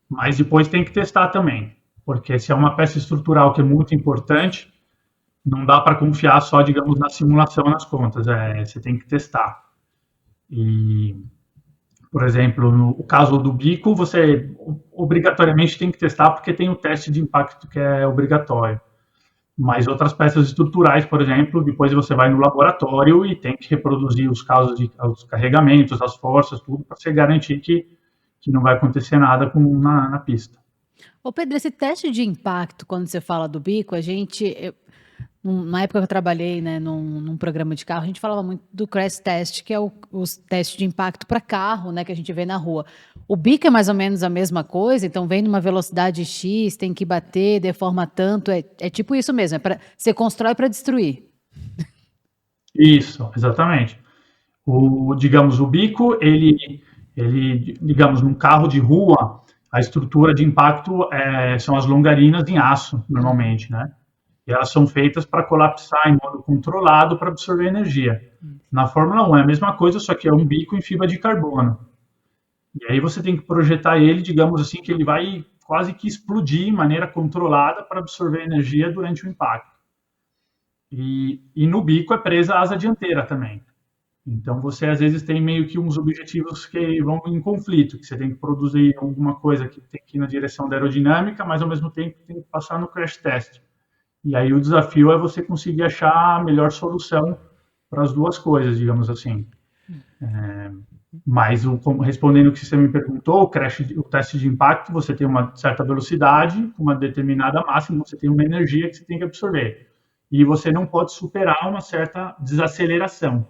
mas depois tem que testar também, porque se é uma peça estrutural que é muito importante, não dá para confiar só, digamos, na simulação, nas contas. Você tem que testar. E, por exemplo, no caso do bico, você obrigatoriamente tem que testar porque tem o teste de impacto que é obrigatório. Mas outras peças estruturais, por exemplo, depois você vai no laboratório e tem que reproduzir os carregamentos, as forças, tudo, para você garantir que que não vai acontecer nada na pista. Ô Pedro, esse teste de impacto, quando você fala do bico, na época que eu trabalhei, né, num programa de carro, a gente falava muito do crash test, que é os testes de impacto para carro, né, que a gente vê na rua. O bico é mais ou menos a mesma coisa, então vem numa velocidade X, tem que bater, deforma tanto, é tipo isso mesmo, você constrói para destruir. Isso, exatamente. Digamos, o bico, digamos, num carro de rua, a estrutura de impacto são as longarinas em aço, normalmente, né? E elas são feitas para colapsar em modo controlado para absorver energia. Na Fórmula 1 é a mesma coisa, só que é um bico em fibra de carbono. E aí você tem que projetar ele, digamos assim, que ele vai quase que explodir de maneira controlada para absorver energia durante o impacto. E no bico é presa a asa dianteira também. Então você às vezes tem meio que uns objetivos que vão em conflito, que você tem que produzir alguma coisa que tem que ir na direção da aerodinâmica, mas ao mesmo tempo tem que passar no crash test. E aí o desafio é você conseguir achar a melhor solução para as duas coisas, digamos assim. Mas respondendo o que você me perguntou, o teste de impacto, você tem uma certa velocidade, uma determinada máxima, você tem uma energia que você tem que absorver. E você não pode superar uma certa desaceleração.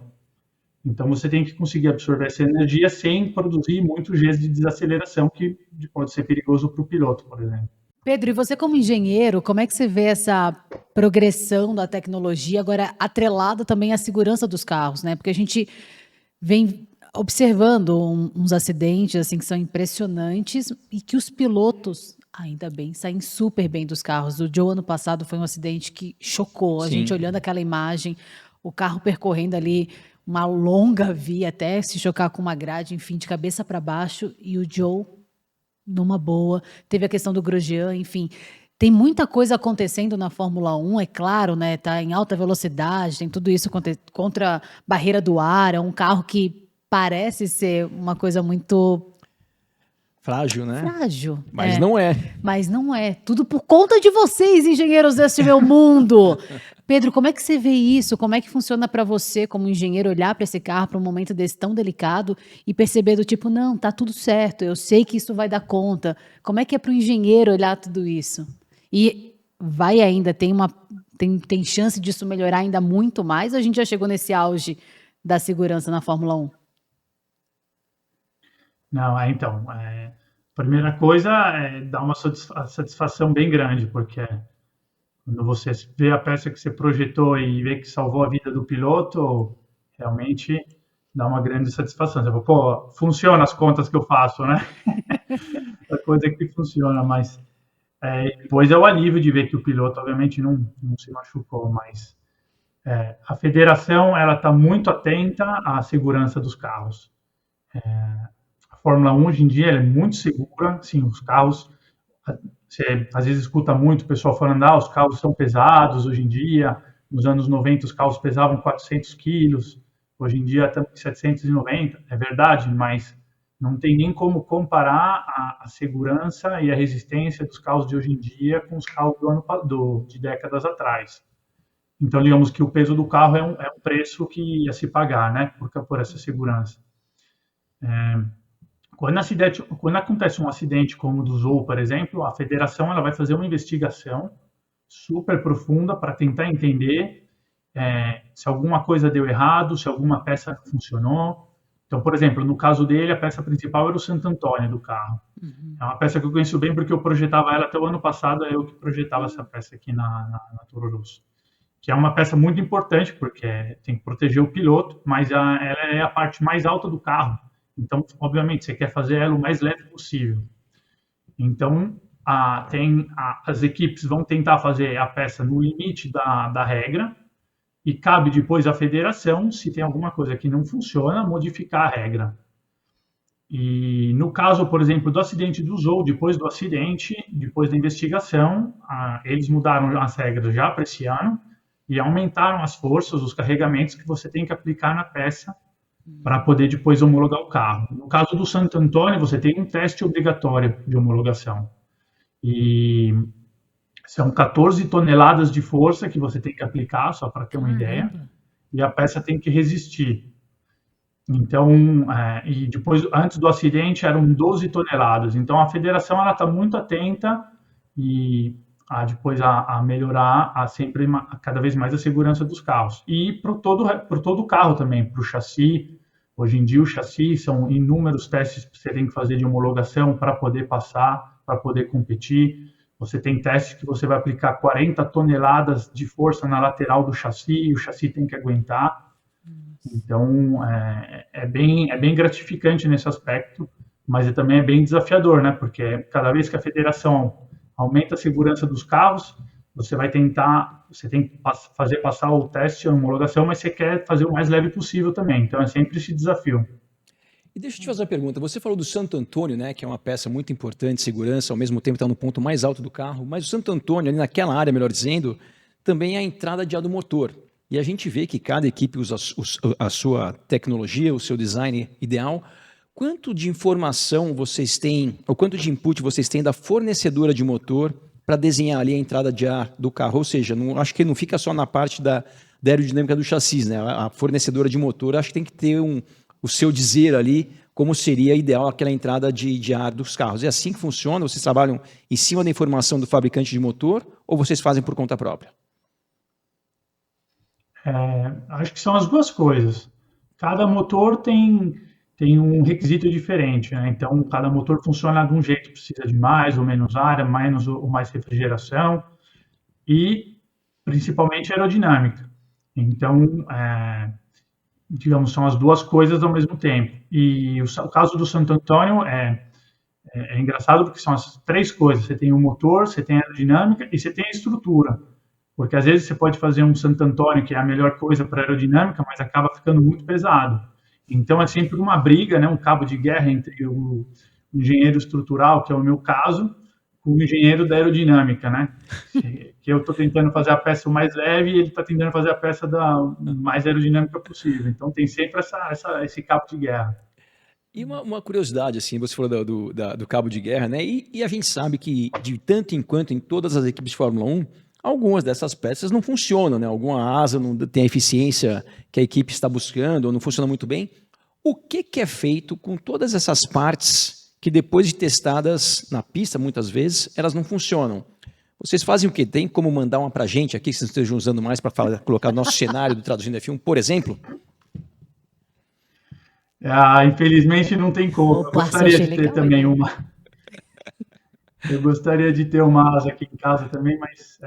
Então você tem que conseguir absorver essa energia sem produzir muitos Gs de desaceleração, que pode ser perigoso para o piloto, por exemplo. Pedro, e você como engenheiro, como é que você vê essa progressão da tecnologia, agora atrelada também à segurança dos carros, né? Porque a gente vem observando uns acidentes assim que são impressionantes e que os pilotos, ainda bem, saem super bem dos carros. O Joe, ano passado, foi um acidente que chocou. A gente olhando aquela imagem, o carro percorrendo ali uma longa via até se chocar com uma grade, enfim, de cabeça para baixo, e o Joe numa boa. Teve a questão do Grosjean, enfim. Tem muita coisa acontecendo na Fórmula 1, é claro, né? Tá em alta velocidade, tem tudo isso contra a barreira do ar, é um carro que parece ser uma coisa muito frágil, né? Frágil. Mas não é. Mas não é. Tudo por conta de vocês, engenheiros deste meu mundo. Pedro, como é que você vê isso? Como é que funciona para você, como engenheiro, olhar para esse carro, para um momento desse tão delicado e perceber do tipo, não, tá tudo certo, eu sei que isso vai dar conta. Como é que é para o engenheiro olhar tudo isso? E vai ainda, tem chance disso melhorar ainda muito mais, ou a gente já chegou nesse auge da segurança na Fórmula 1? Não, então, primeira coisa é dar uma satisfação bem grande, porque quando você vê a peça que você projetou e vê que salvou a vida do piloto, realmente dá uma grande satisfação. Você fala, pô, funciona as contas que eu faço, né? A coisa que funciona, mas depois é o alívio de ver que o piloto, obviamente, não se machucou, mas a federação ela está muito atenta à segurança dos carros. A Fórmula 1 hoje em dia ela é muito segura, sim, os carros, você às vezes escuta muito o pessoal falando, os carros são pesados hoje em dia, nos anos 90 os carros pesavam 400 quilos, hoje em dia estamos em 790, é verdade, mas não tem nem como comparar a segurança e a resistência dos carros de hoje em dia com os carros de décadas atrás. Então, digamos que o peso do carro é um preço que ia se pagar, né, por essa segurança. Quando acontece um acidente como o do Zou, por exemplo, a federação ela vai fazer uma investigação super profunda para tentar entender se alguma coisa deu errado, se alguma peça funcionou. Então, por exemplo, no caso dele, a peça principal era o Santo Antônio do carro. É uma peça que eu conheço bem porque eu projetava ela até o ano passado, é eu que projetava essa peça aqui na Toro Rosso. Que é uma peça muito importante porque tem que proteger o piloto, mas ela é a parte mais alta do carro. Então, obviamente, você quer fazer ela o mais leve possível. Então, as equipes vão tentar fazer a peça no limite da regra e cabe depois à federação, se tem alguma coisa que não funciona, modificar a regra. E no caso, por exemplo, do acidente do Zou, depois do acidente, depois da investigação, eles mudaram as regras já para esse ano e aumentaram as forças, os carregamentos que você tem que aplicar na peça para poder depois homologar o carro. No caso do Santo Antônio, você tem um teste obrigatório de homologação. E são 14 toneladas de força que você tem que aplicar, só para ter uma ideia, e a peça tem que resistir. Então, e depois, antes do acidente, eram 12 toneladas. Então, a federação ela está muito atenta e depois a melhorar sempre cada vez mais a segurança dos carros. E para todo o carro também, para o chassi. Hoje em dia, o chassi são inúmeros testes que você tem que fazer de homologação para poder passar, para poder competir. Você tem testes que você vai aplicar 40 toneladas de força na lateral do chassi e o chassi tem que aguentar. Então, é bem gratificante nesse aspecto, mas também é bem desafiador, né? Porque cada vez que a federação aumenta a segurança dos carros, você tem que fazer passar o teste, a homologação, mas você quer fazer o mais leve possível também. Então, é sempre esse desafio. E deixa eu te fazer uma pergunta. Você falou do Santo Antônio, né, que é uma peça muito importante de segurança, ao mesmo tempo está no ponto mais alto do carro, mas o Santo Antônio, ali naquela área, melhor dizendo, também é a entrada de ar do motor. E a gente vê que cada equipe usa a sua tecnologia, o seu design ideal. Quanto de informação vocês têm, ou quanto de input vocês têm da fornecedora de motor para desenhar ali a entrada de ar do carro? Ou seja, acho que não fica só na parte da aerodinâmica do chassi, né? A fornecedora de motor acho que tem que ter o seu dizer ali como seria ideal aquela entrada de ar dos carros. É assim que funciona? Vocês trabalham em cima da informação do fabricante de motor ou vocês fazem por conta própria? Acho que são as duas coisas. Cada motor tem um requisito diferente, né? Então, cada motor funciona de um jeito, precisa de mais ou menos ar, menos ou mais refrigeração e, principalmente, aerodinâmica. Então, digamos, são as duas coisas ao mesmo tempo. E o caso do Santo Antônio é engraçado porque são as três coisas. Você tem o motor, você tem a aerodinâmica e você tem a estrutura. Porque às vezes você pode fazer um Santo Antônio, que é a melhor coisa para aerodinâmica, mas acaba ficando muito pesado. Então é sempre uma briga, né, um cabo de guerra entre o engenheiro estrutural, que é o meu caso, com o engenheiro da aerodinâmica, né? Que eu estou tentando fazer a peça o mais leve e ele está tentando fazer a peça da mais aerodinâmica possível. Então tem sempre esse cabo de guerra. E uma curiosidade, assim, você falou do cabo de guerra, né? E a gente sabe que, de tanto em quanto, em todas as equipes de Fórmula 1, algumas dessas peças não funcionam, né? Alguma asa não tem a eficiência que a equipe está buscando, ou não funciona muito bem. O que é feito com todas essas partes que, depois de testadas na pista, muitas vezes, elas não funcionam? Vocês fazem o quê? Tem como mandar uma para a gente aqui, que vocês estejam usando mais para colocar no nosso cenário do Traduzindo F1, por exemplo? Infelizmente não tem como. Eu gostaria de ter também uma. Eu gostaria de ter uma asa aqui em casa também, mas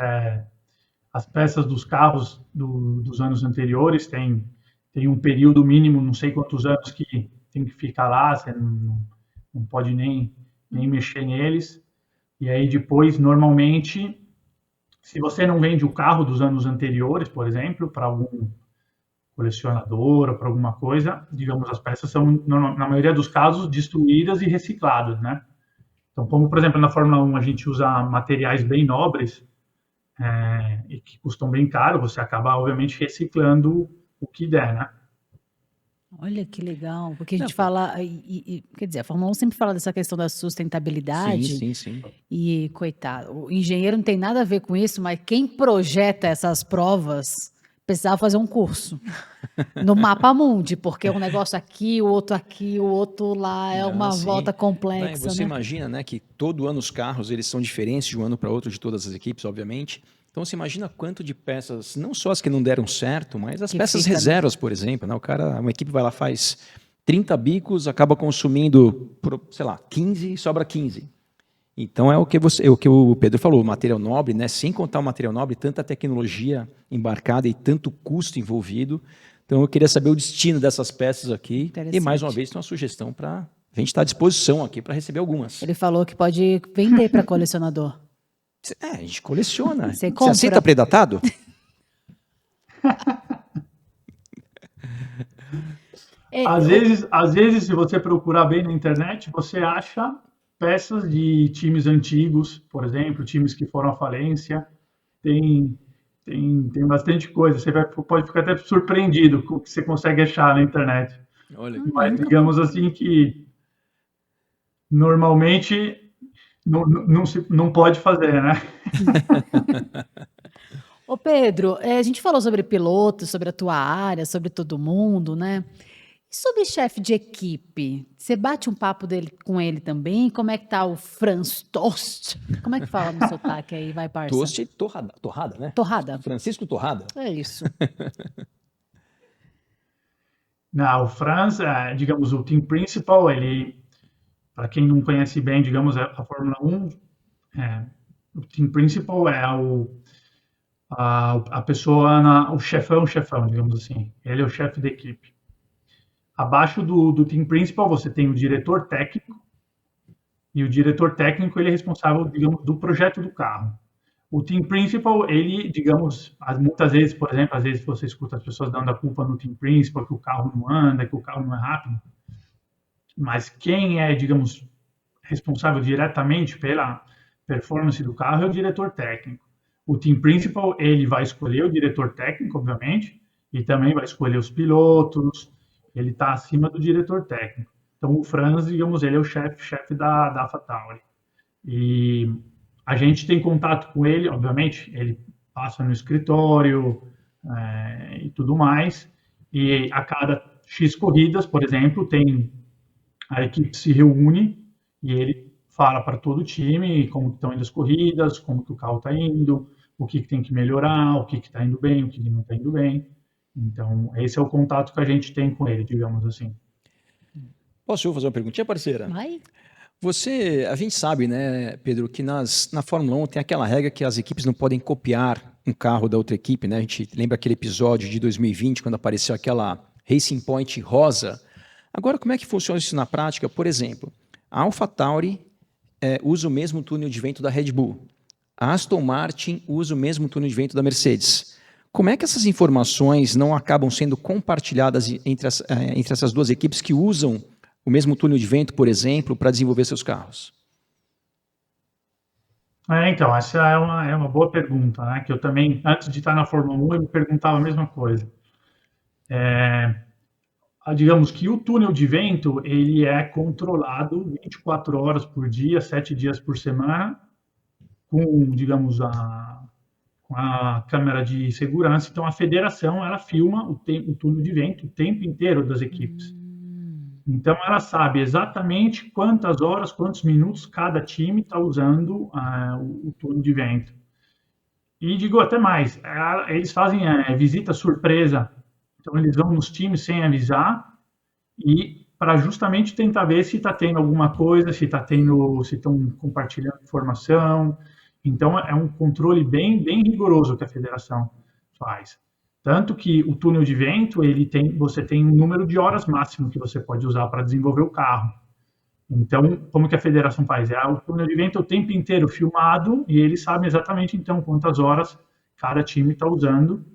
as peças dos carros dos anos anteriores tem um período mínimo, não sei quantos anos que tem que ficar lá, você não pode nem mexer neles. E aí depois, normalmente, se você não vende o carro dos anos anteriores, por exemplo, para algum colecionador ou para alguma coisa, digamos, as peças são, na maioria dos casos, destruídas e recicladas, né? Então, como, por exemplo, na Fórmula 1 a gente usa materiais bem nobres e que custam bem caro, você acaba, obviamente, reciclando o que der, né? Olha que legal, porque a gente fala, quer dizer, a Fórmula 1 sempre fala dessa questão da sustentabilidade. Sim. E, coitado, o engenheiro não tem nada a ver com isso, mas quem projeta essas provas precisava fazer um curso no Mapa Mundi, porque um negócio aqui, o outro lá, volta complexa. Você imagina, né, que todo ano os carros eles são diferentes de um ano para outro de todas as equipes, obviamente. Então você imagina quanto de peças, não só as que não deram certo, mas as peças reservas, por exemplo, né? Uma equipe vai lá, faz 30 bicos, acaba consumindo, sei lá, 15 e sobra 15. Então é o que o Pedro falou, o material nobre, né? Sem contar o material nobre, tanta tecnologia embarcada e tanto custo envolvido. Então eu queria saber o destino dessas peças aqui. E mais uma vez tem uma sugestão para a gente estar à disposição aqui para receber algumas. Ele falou que pode vender para colecionador. A gente coleciona. Você aceita predatado? Às vezes, se você procurar bem na internet, você acha peças de times antigos, por exemplo, times que foram à falência. Tem bastante coisa. Você pode ficar até surpreendido com o que você consegue achar na internet. Olha, mas digamos assim que normalmente não pode fazer, né? Ô Pedro, a gente falou sobre pilotos, sobre a tua área, sobre todo mundo, né? E sobre chefe de equipe? Você bate um papo com ele também? Como é que tá o Franz Tost? Como é que fala no sotaque aí? Vai, parça. Toast Torrada, né? Torrada. Francisco Torrada. É isso. Não, o Franz, digamos, o team principal, ele, para quem não conhece bem, digamos, a Fórmula 1, o team principal é a pessoa, o chefão, digamos assim. Ele é o chefe da equipe. Abaixo do team principal, você tem o diretor técnico, e o diretor técnico, ele é responsável, digamos, do projeto do carro. O team principal, ele, digamos, muitas vezes, por exemplo, às vezes você escuta as pessoas dando a culpa no team principal, que o carro não anda, que o carro não é rápido, mas quem é, digamos, responsável diretamente pela performance do carro é o diretor técnico. O team principal, ele vai escolher o diretor técnico, obviamente, e também vai escolher os pilotos, ele está acima do diretor técnico. Então, o Franz, digamos, ele é o chefe da AlphaTauri. E a gente tem contato com ele, obviamente, ele passa no escritório e tudo mais, e a cada X corridas, por exemplo, a equipe se reúne e ele fala para todo o time como estão indo as corridas, como que o carro está indo, o que tem que melhorar, o que está indo bem, o que não está indo bem. Então, esse é o contato que a gente tem com ele, digamos assim. Posso eu fazer uma perguntinha, parceira? Vai. A gente sabe, né, Pedro, que na Fórmula 1 tem aquela regra que as equipes não podem copiar um carro da outra equipe, né? A gente lembra aquele episódio de 2020, quando apareceu aquela Racing Point rosa. Agora, como é que funciona isso na prática? Por exemplo, a AlphaTauri usa o mesmo túnel de vento da Red Bull. A Aston Martin usa o mesmo túnel de vento da Mercedes. Como é que essas informações não acabam sendo compartilhadas entre essas duas equipes que usam o mesmo túnel de vento, por exemplo, para desenvolver seus carros? Então, essa é uma boa pergunta, né? Que eu também, antes de estar na Fórmula 1, eu me perguntava a mesma coisa. Digamos que o túnel de vento, ele é controlado 24 horas por dia, 7 dias por semana, com, digamos, com a câmera de segurança. Então, a federação, ela filma o túnel de vento o tempo inteiro das equipes. Então, ela sabe exatamente quantas horas, quantos minutos cada time está usando o túnel de vento. E digo até mais, eles fazem visita surpresa. Então, eles vão nos times sem avisar e para justamente tentar ver se está tendo alguma coisa, se estão compartilhando informação. Então, é um controle bem rigoroso que a federação faz. Tanto que o túnel de vento, você tem um número de horas máximo que você pode usar para desenvolver o carro. Então, como que a federação faz? O túnel de vento é o tempo inteiro filmado e eles sabem exatamente, então, quantas horas cada time está usando.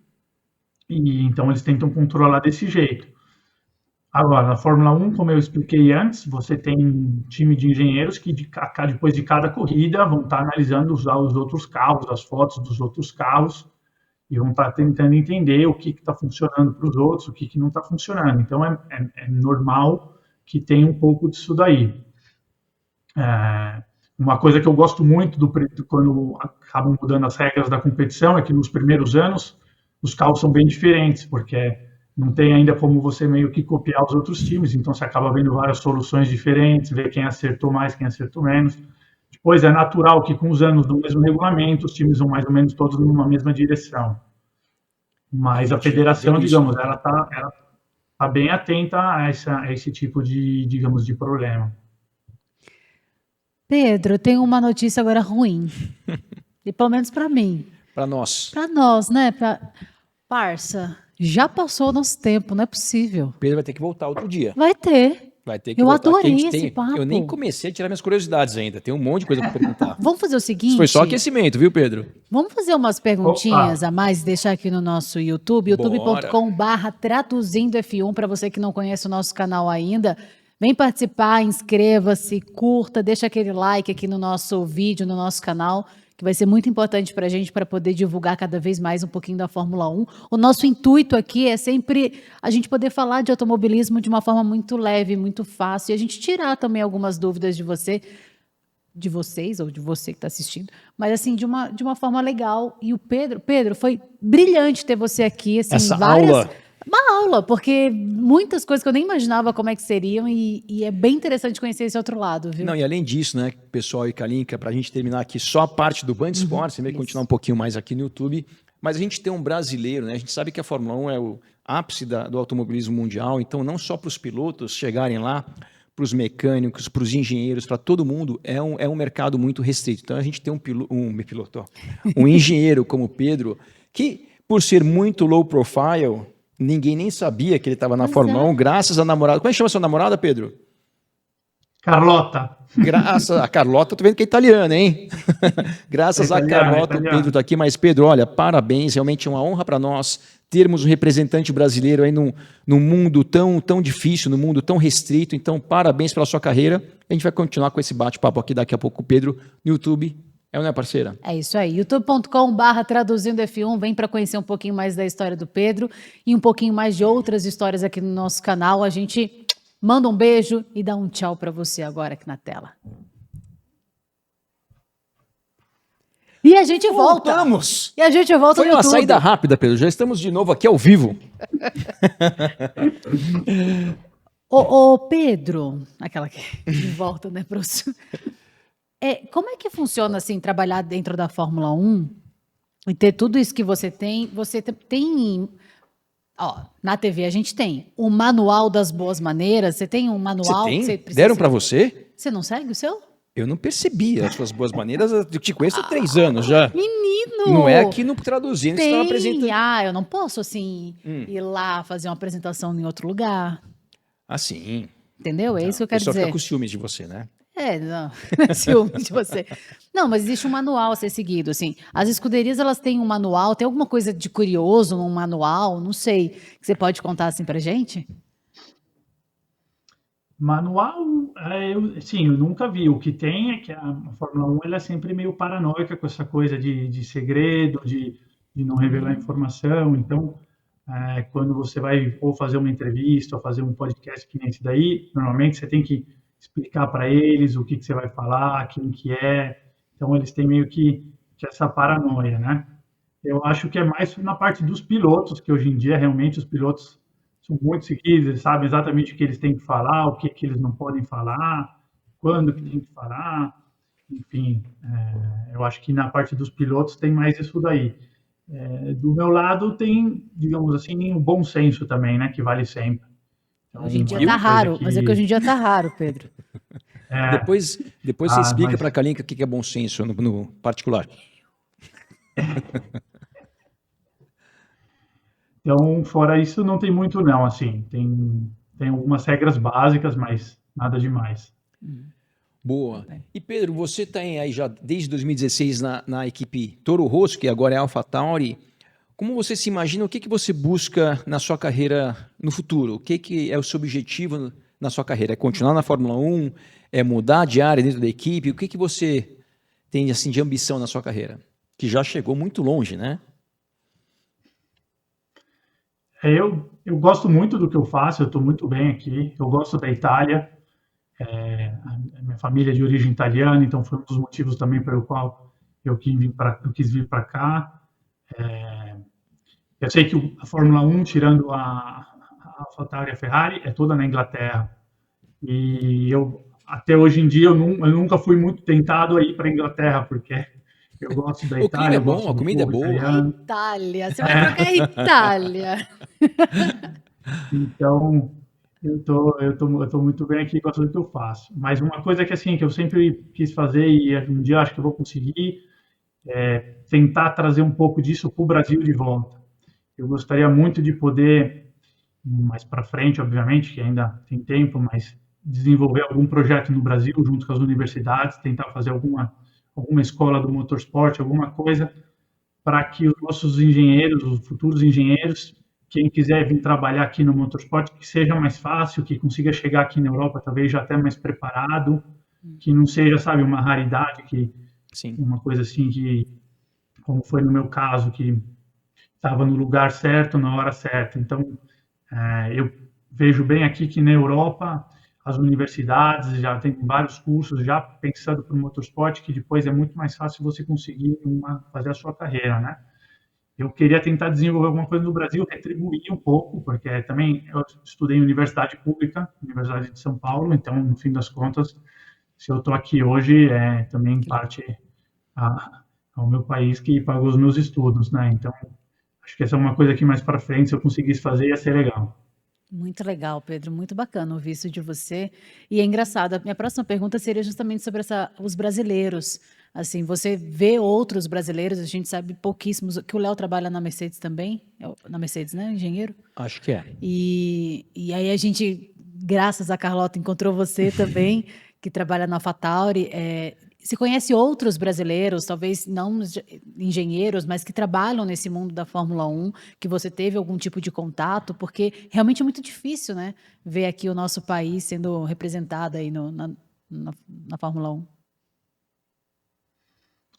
E então, eles tentam controlar desse jeito. Agora, na Fórmula 1, como eu expliquei antes, você tem um time de engenheiros que, depois de cada corrida, vão estar analisando os outros carros, as fotos dos outros carros, e vão estar tentando entender o que está funcionando para os outros, o que não está funcionando. Então, é normal que tenha um pouco disso daí. Uma coisa que eu gosto muito quando acabam mudando as regras da competição é que nos primeiros anos os carros são bem diferentes, porque não tem ainda como você meio que copiar os outros times, então você acaba vendo várias soluções diferentes, ver quem acertou mais, quem acertou menos. Depois é natural que com os anos do mesmo regulamento, os times vão mais ou menos todos numa mesma direção. Mas a federação, digamos, ela tá bem atenta a esse tipo de, digamos, de problema. Pedro, eu tenho uma notícia agora ruim. E pelo menos para mim. Para nós. Para nós, né? Parça, já passou o nosso tempo, não é possível. Pedro vai ter que voltar outro dia. Vai ter. Vai ter que Eu voltar. adorei esse papo. Eu nem comecei a tirar minhas curiosidades ainda. Tem um monte de coisa para perguntar. Vamos fazer o seguinte. Isso foi só aquecimento, viu, Pedro? Vamos fazer umas perguntinhas a mais e deixar aqui no nosso YouTube, youtube.com/traduzindo F1, para você que não conhece o nosso canal ainda. Vem participar, inscreva-se, curta, deixa aquele like aqui no nosso vídeo, no nosso canal, que vai ser muito importante para a gente, para poder divulgar cada vez mais um pouquinho da Fórmula 1. O nosso intuito aqui é sempre a gente poder falar de automobilismo de uma forma muito leve, muito fácil, e a gente tirar também algumas dúvidas de vocês, ou de você que está assistindo, mas assim, de uma forma legal. E o Pedro, foi brilhante ter você aqui. Assim, Essa aula Uma aula, porque muitas coisas que eu nem imaginava como é que seriam e é bem interessante conhecer esse outro lado, viu? Não, e além disso, né, pessoal e Kalinka, para a gente terminar aqui só a parte do Band Esportes, você vai continuar um pouquinho mais aqui no YouTube, mas a gente tem um brasileiro, né? A gente sabe que a Fórmula 1 é o ápice do automobilismo mundial, então não só para os pilotos chegarem lá, para os mecânicos, para os engenheiros, para todo mundo, é um mercado muito restrito. Então a gente tem um engenheiro como o Pedro, que por ser muito low profile, ninguém nem sabia que ele estava na Fórmula 1, graças à namorada. Como é que chama sua namorada, Pedro? Carlota. Graças a Carlota, tô vendo que é italiana, hein? Graças a Carlota, o Pedro está aqui. Mas, Pedro, olha, parabéns, realmente é uma honra para nós termos um representante brasileiro aí num mundo tão difícil, num mundo tão restrito. Então, parabéns pela sua carreira. A gente vai continuar com esse bate-papo aqui daqui a pouco com o Pedro no YouTube. É ou não é, parceira? É isso aí, youtube.com/traduzindo F1, vem para conhecer um pouquinho mais da história do Pedro e um pouquinho mais de outras histórias aqui no nosso canal. A gente manda um beijo e dá um tchau para você agora aqui na tela. E a gente volta. Voltamos! E a gente volta Foi no uma YouTube. saída rápida, Pedro. Já estamos de novo aqui ao vivo. Ô, Pedro, aquela que de volta, né, professor? Como é que funciona, assim, trabalhar dentro da Fórmula 1 e ter tudo isso que você tem? Você tem... Ó, na TV a gente tem o manual das boas maneiras. Você tem um manual? Você tem? Que você precisa Deram para você? Você não segue o seu? Eu não percebi as suas boas maneiras. Eu te conheço há 3 anos já. Menino! Não é aqui no Traduzindo, você estava Tem. apresentando. Eu não posso, assim, ir lá fazer uma apresentação em outro lugar. Ah, sim. Entendeu? É isso que eu O quero pessoal dizer. fica com ciúmes de você, né? Não é ciúme de você. Não, mas existe um manual a ser seguido, assim. As escuderias, elas têm um manual, tem alguma coisa de curioso num manual, não sei, que você pode contar assim pra gente? Manual, eu nunca vi. O que tem é que a Fórmula 1 ela é sempre meio paranoica com essa coisa de segredo, de não revelar informação. Então, quando você vai ou fazer uma entrevista ou fazer um podcast que nem esse daí, normalmente você tem que explicar para eles o que você vai falar, quem que é. Então, eles têm meio que essa paranoia, né? Eu acho que é mais na parte dos pilotos, que hoje em dia realmente os pilotos são muito seguidos, eles sabem exatamente o que eles têm que falar, o que eles não podem falar, quando que tem que falar, enfim, eu acho que na parte dos pilotos tem mais isso daí. Do meu lado tem, digamos assim, o bom senso também, né, que vale sempre. Então, Hoje em dia tá raro, mas é que hoje em dia tá raro, Pedro. Depois você explica mas- para a Kalinka o que é bom senso no particular. Então, fora isso, não tem muito não, assim, tem algumas regras básicas, mas nada demais. Boa. E Pedro, você está aí já desde 2016 na equipe Toro Rosso, que agora é AlphaTauri. Como você se imagina, o que você busca na sua carreira no futuro? O que é o seu objetivo na sua carreira? É continuar na Fórmula 1? É mudar de área dentro da equipe? O que você tem assim, de ambição na sua carreira? Que já chegou muito longe, né? Eu gosto muito do que eu faço, eu estou muito bem aqui, eu gosto da Itália, a minha família é de origem italiana, então foi um dos motivos também pelo qual eu quis vir para cá. Eu sei que a Fórmula 1, tirando a AlphaTauri e a Ferrari, é toda na Inglaterra. E até hoje em dia, eu nunca fui muito tentado a ir para a Inglaterra, porque eu gosto da O clima Itália, é eu gosto bom, a do comida é povo boa. italiano. Itália, você vai trocar Itália. Então, eu tô muito bem aqui, gosto do que eu faço. Mas uma coisa que assim que eu sempre quis fazer e um dia acho que eu vou conseguir é tentar trazer um pouco disso para o Brasil de volta. Eu gostaria muito de poder mais para frente, obviamente, que ainda tem tempo, mas desenvolver algum projeto no Brasil junto com as universidades, tentar fazer alguma escola do motorsport, alguma coisa para que os nossos engenheiros, os futuros engenheiros, quem quiser vir trabalhar aqui no motorsport, que seja mais fácil, que consiga chegar aqui na Europa talvez já até mais preparado, que não seja, sabe, uma raridade, Sim. uma coisa assim que, como foi no meu caso, que estava no lugar certo, na hora certa. Então, eu vejo bem aqui que na Europa as universidades já tem vários cursos já pensando para o motorsport, que depois é muito mais fácil você conseguir fazer a sua carreira, né? eu queria tentar desenvolver alguma coisa no Brasil, retribuir um pouco, porque também eu estudei em universidade pública, Universidade de São Paulo, então, no fim das contas, se eu estou aqui hoje, é também parte ao meu país que pagou os meus estudos, né? Então, acho que essa é uma coisa que mais para frente, se eu conseguisse fazer, ia ser legal. Muito legal, Pedro, muito bacana ouvir isso de você. E é engraçado, a minha próxima pergunta seria justamente sobre os brasileiros. Assim, você vê outros brasileiros, a gente sabe pouquíssimos, que o Léo trabalha na Mercedes também, na Mercedes, né, engenheiro? Acho que é. E aí a gente, graças a Carlota, encontrou você também, que trabalha na AlphaTauri. Você conhece outros brasileiros, talvez não engenheiros, mas que trabalham nesse mundo da Fórmula 1, que você teve algum tipo de contato? Porque realmente é muito difícil, né, ver aqui o nosso país sendo representado aí na Fórmula 1.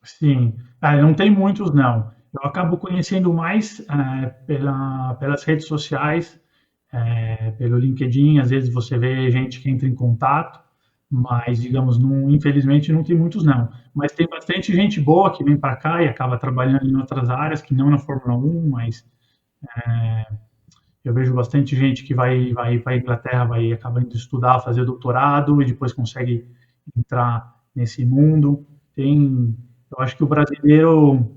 Sim, não tem muitos não. Eu acabo conhecendo mais pelas redes sociais, pelo LinkedIn. Às vezes você vê gente que entra em contato, mas, digamos, infelizmente não tem muitos não. Mas tem bastante gente boa que vem para cá e acaba trabalhando em outras áreas, que não na Fórmula 1, mas eu vejo bastante gente que vai para a Inglaterra, acaba indo estudar, fazer doutorado e depois consegue entrar nesse mundo. Eu acho que o brasileiro,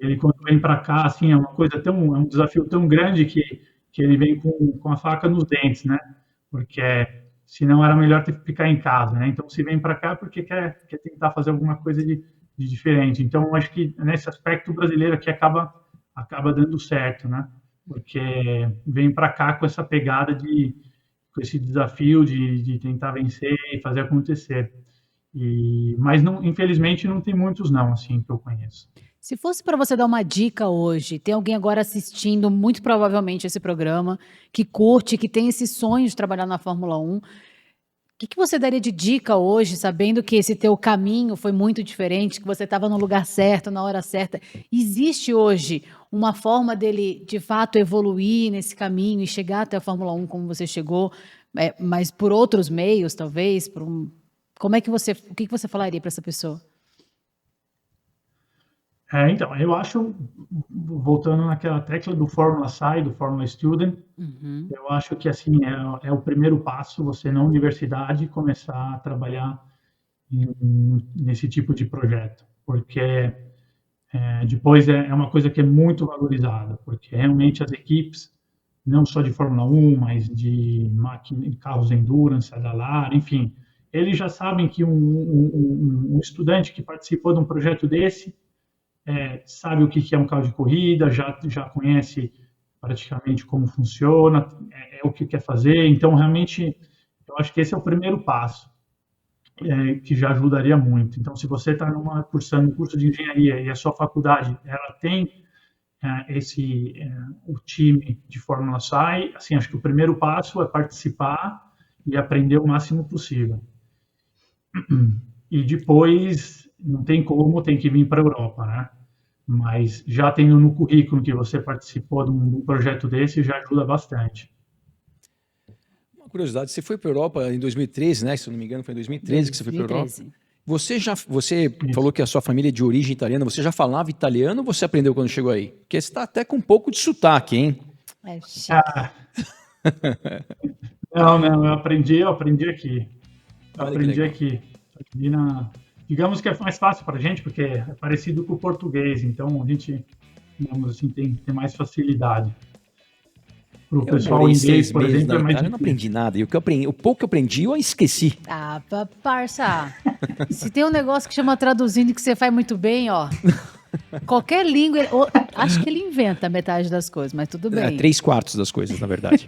ele quando vem para cá, assim, é um desafio tão grande que ele vem com a faca nos dentes, né? Porque senão era melhor ter que ficar em casa, né? Então, se vem para cá porque quer tentar fazer alguma coisa de diferente. Então, eu acho que nesse aspecto o brasileiro aqui acaba dando certo, né? Porque vem para cá com essa pegada com esse desafio de tentar vencer e fazer acontecer. Mas não, infelizmente não tem muitos não, assim, que eu conheço. Se fosse para você dar uma dica hoje, tem alguém agora assistindo, muito provavelmente, esse programa, que curte, que tem esse sonho de trabalhar na Fórmula 1, o que você daria de dica hoje, sabendo que esse teu caminho foi muito diferente, que você estava no lugar certo, na hora certa? Existe hoje uma forma dele, de fato, evoluir nesse caminho e chegar até a Fórmula 1 como você chegou, mas por outros meios, talvez, o que você falaria para essa pessoa? Então, eu acho, voltando naquela tecla do Fórmula SAI, do Fórmula Student, eu acho que assim é o primeiro passo, você na universidade começar a trabalhar nesse tipo de projeto, porque depois é uma coisa que é muito valorizada, porque realmente as equipes, não só de Fórmula 1, mas de carros endurance, da Lara, enfim, eles já sabem que um estudante que participou de um projeto desse sabe o que é um carro de corrida, já conhece praticamente como funciona, o que quer fazer. Então, realmente, eu acho que esse é o primeiro passo, que já ajudaria muito. Então, se você está cursando um curso de engenharia e a sua faculdade ela tem o time de Fórmula SAI, assim, acho que o primeiro passo é participar e aprender o máximo possível. E depois, não tem como, tem que vir para a Europa, né? Mas já tendo no currículo que você participou de um projeto desse, já ajuda bastante. Uma curiosidade, você foi para a Europa em 2013, né? Se eu não me engano, foi em 2013 que você foi para a Europa. Você falou que a sua família é de origem italiana, você já falava italiano ou você aprendeu quando chegou aí? Porque você está até com um pouco de sotaque, hein? Não, eu aprendi aqui. Digamos que é mais fácil para a gente, porque é parecido com o português, então a gente, digamos assim, tem mais facilidade. Para o pessoal inglês, por exemplo, é mais difícil. Eu não aprendi nada, e o pouco que eu aprendi, eu esqueci. Parça, se tem um negócio que chama traduzindo que você faz muito bem, ó, qualquer língua, acho que ele inventa metade das coisas, mas tudo bem. 3/4 das coisas, na verdade.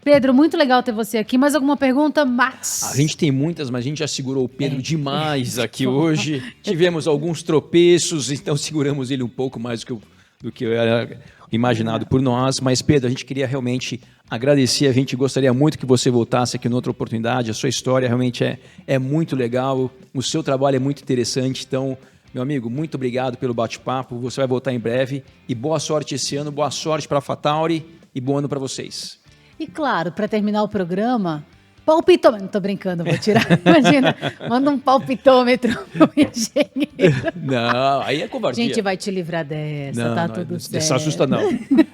Pedro, muito legal ter você aqui. Mais alguma pergunta, Max? A gente tem muitas, mas a gente já segurou o Pedro demais aqui hoje. Tivemos alguns tropeços, então seguramos ele um pouco mais do que era imaginado por nós. Mas, Pedro, a gente queria realmente agradecer. A gente gostaria muito que você voltasse aqui em outra oportunidade. A sua história realmente é muito legal. O seu trabalho é muito interessante. Então, meu amigo, muito obrigado pelo bate-papo. Você vai voltar em breve. E boa sorte esse ano, boa sorte para a AlphaTauri e bom ano para vocês. E claro, para terminar o programa, Palpitômetro. Não tô brincando, vou tirar. Imagina, manda um palpitômetro pro engenheiro. Não, aí é A covardia. gente vai te livrar dessa, tá tudo não certo. se assusta não.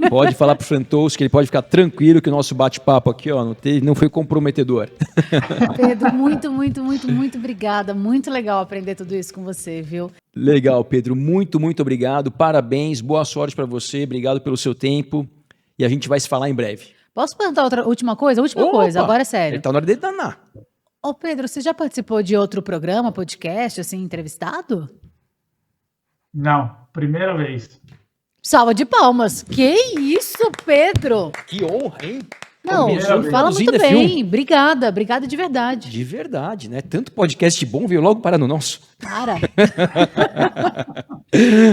Pode falar pro Frantous que ele pode ficar tranquilo que o nosso bate-papo aqui, ó, não foi comprometedor. Pedro, muito obrigada. Muito legal aprender tudo isso com você, viu? Legal, Pedro. Muito obrigado. Parabéns. Boa sorte para você. Obrigado pelo seu tempo. E a gente vai se falar em breve. Posso perguntar última coisa? Última Opa! coisa, agora é sério. Ele tá na hora dele danar. Ô, Pedro, você já participou de outro programa, podcast, assim, entrevistado? Não, primeira vez. Salva de palmas. Que isso, Pedro? Que honra, hein? Não, Primeira vez. fala muito Produzindo é bem. Obrigada de verdade. De verdade, né? Tanto podcast bom veio logo para no nosso. Cara,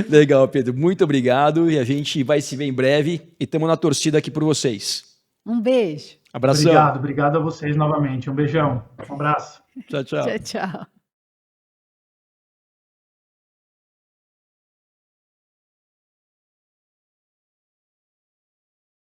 Legal, Pedro. Muito obrigado. E a gente vai se ver em breve. E estamos na torcida aqui por vocês. um beijo. Abração. Obrigado a vocês novamente. Um beijão, um abraço. Tchau. Tchau, tchau.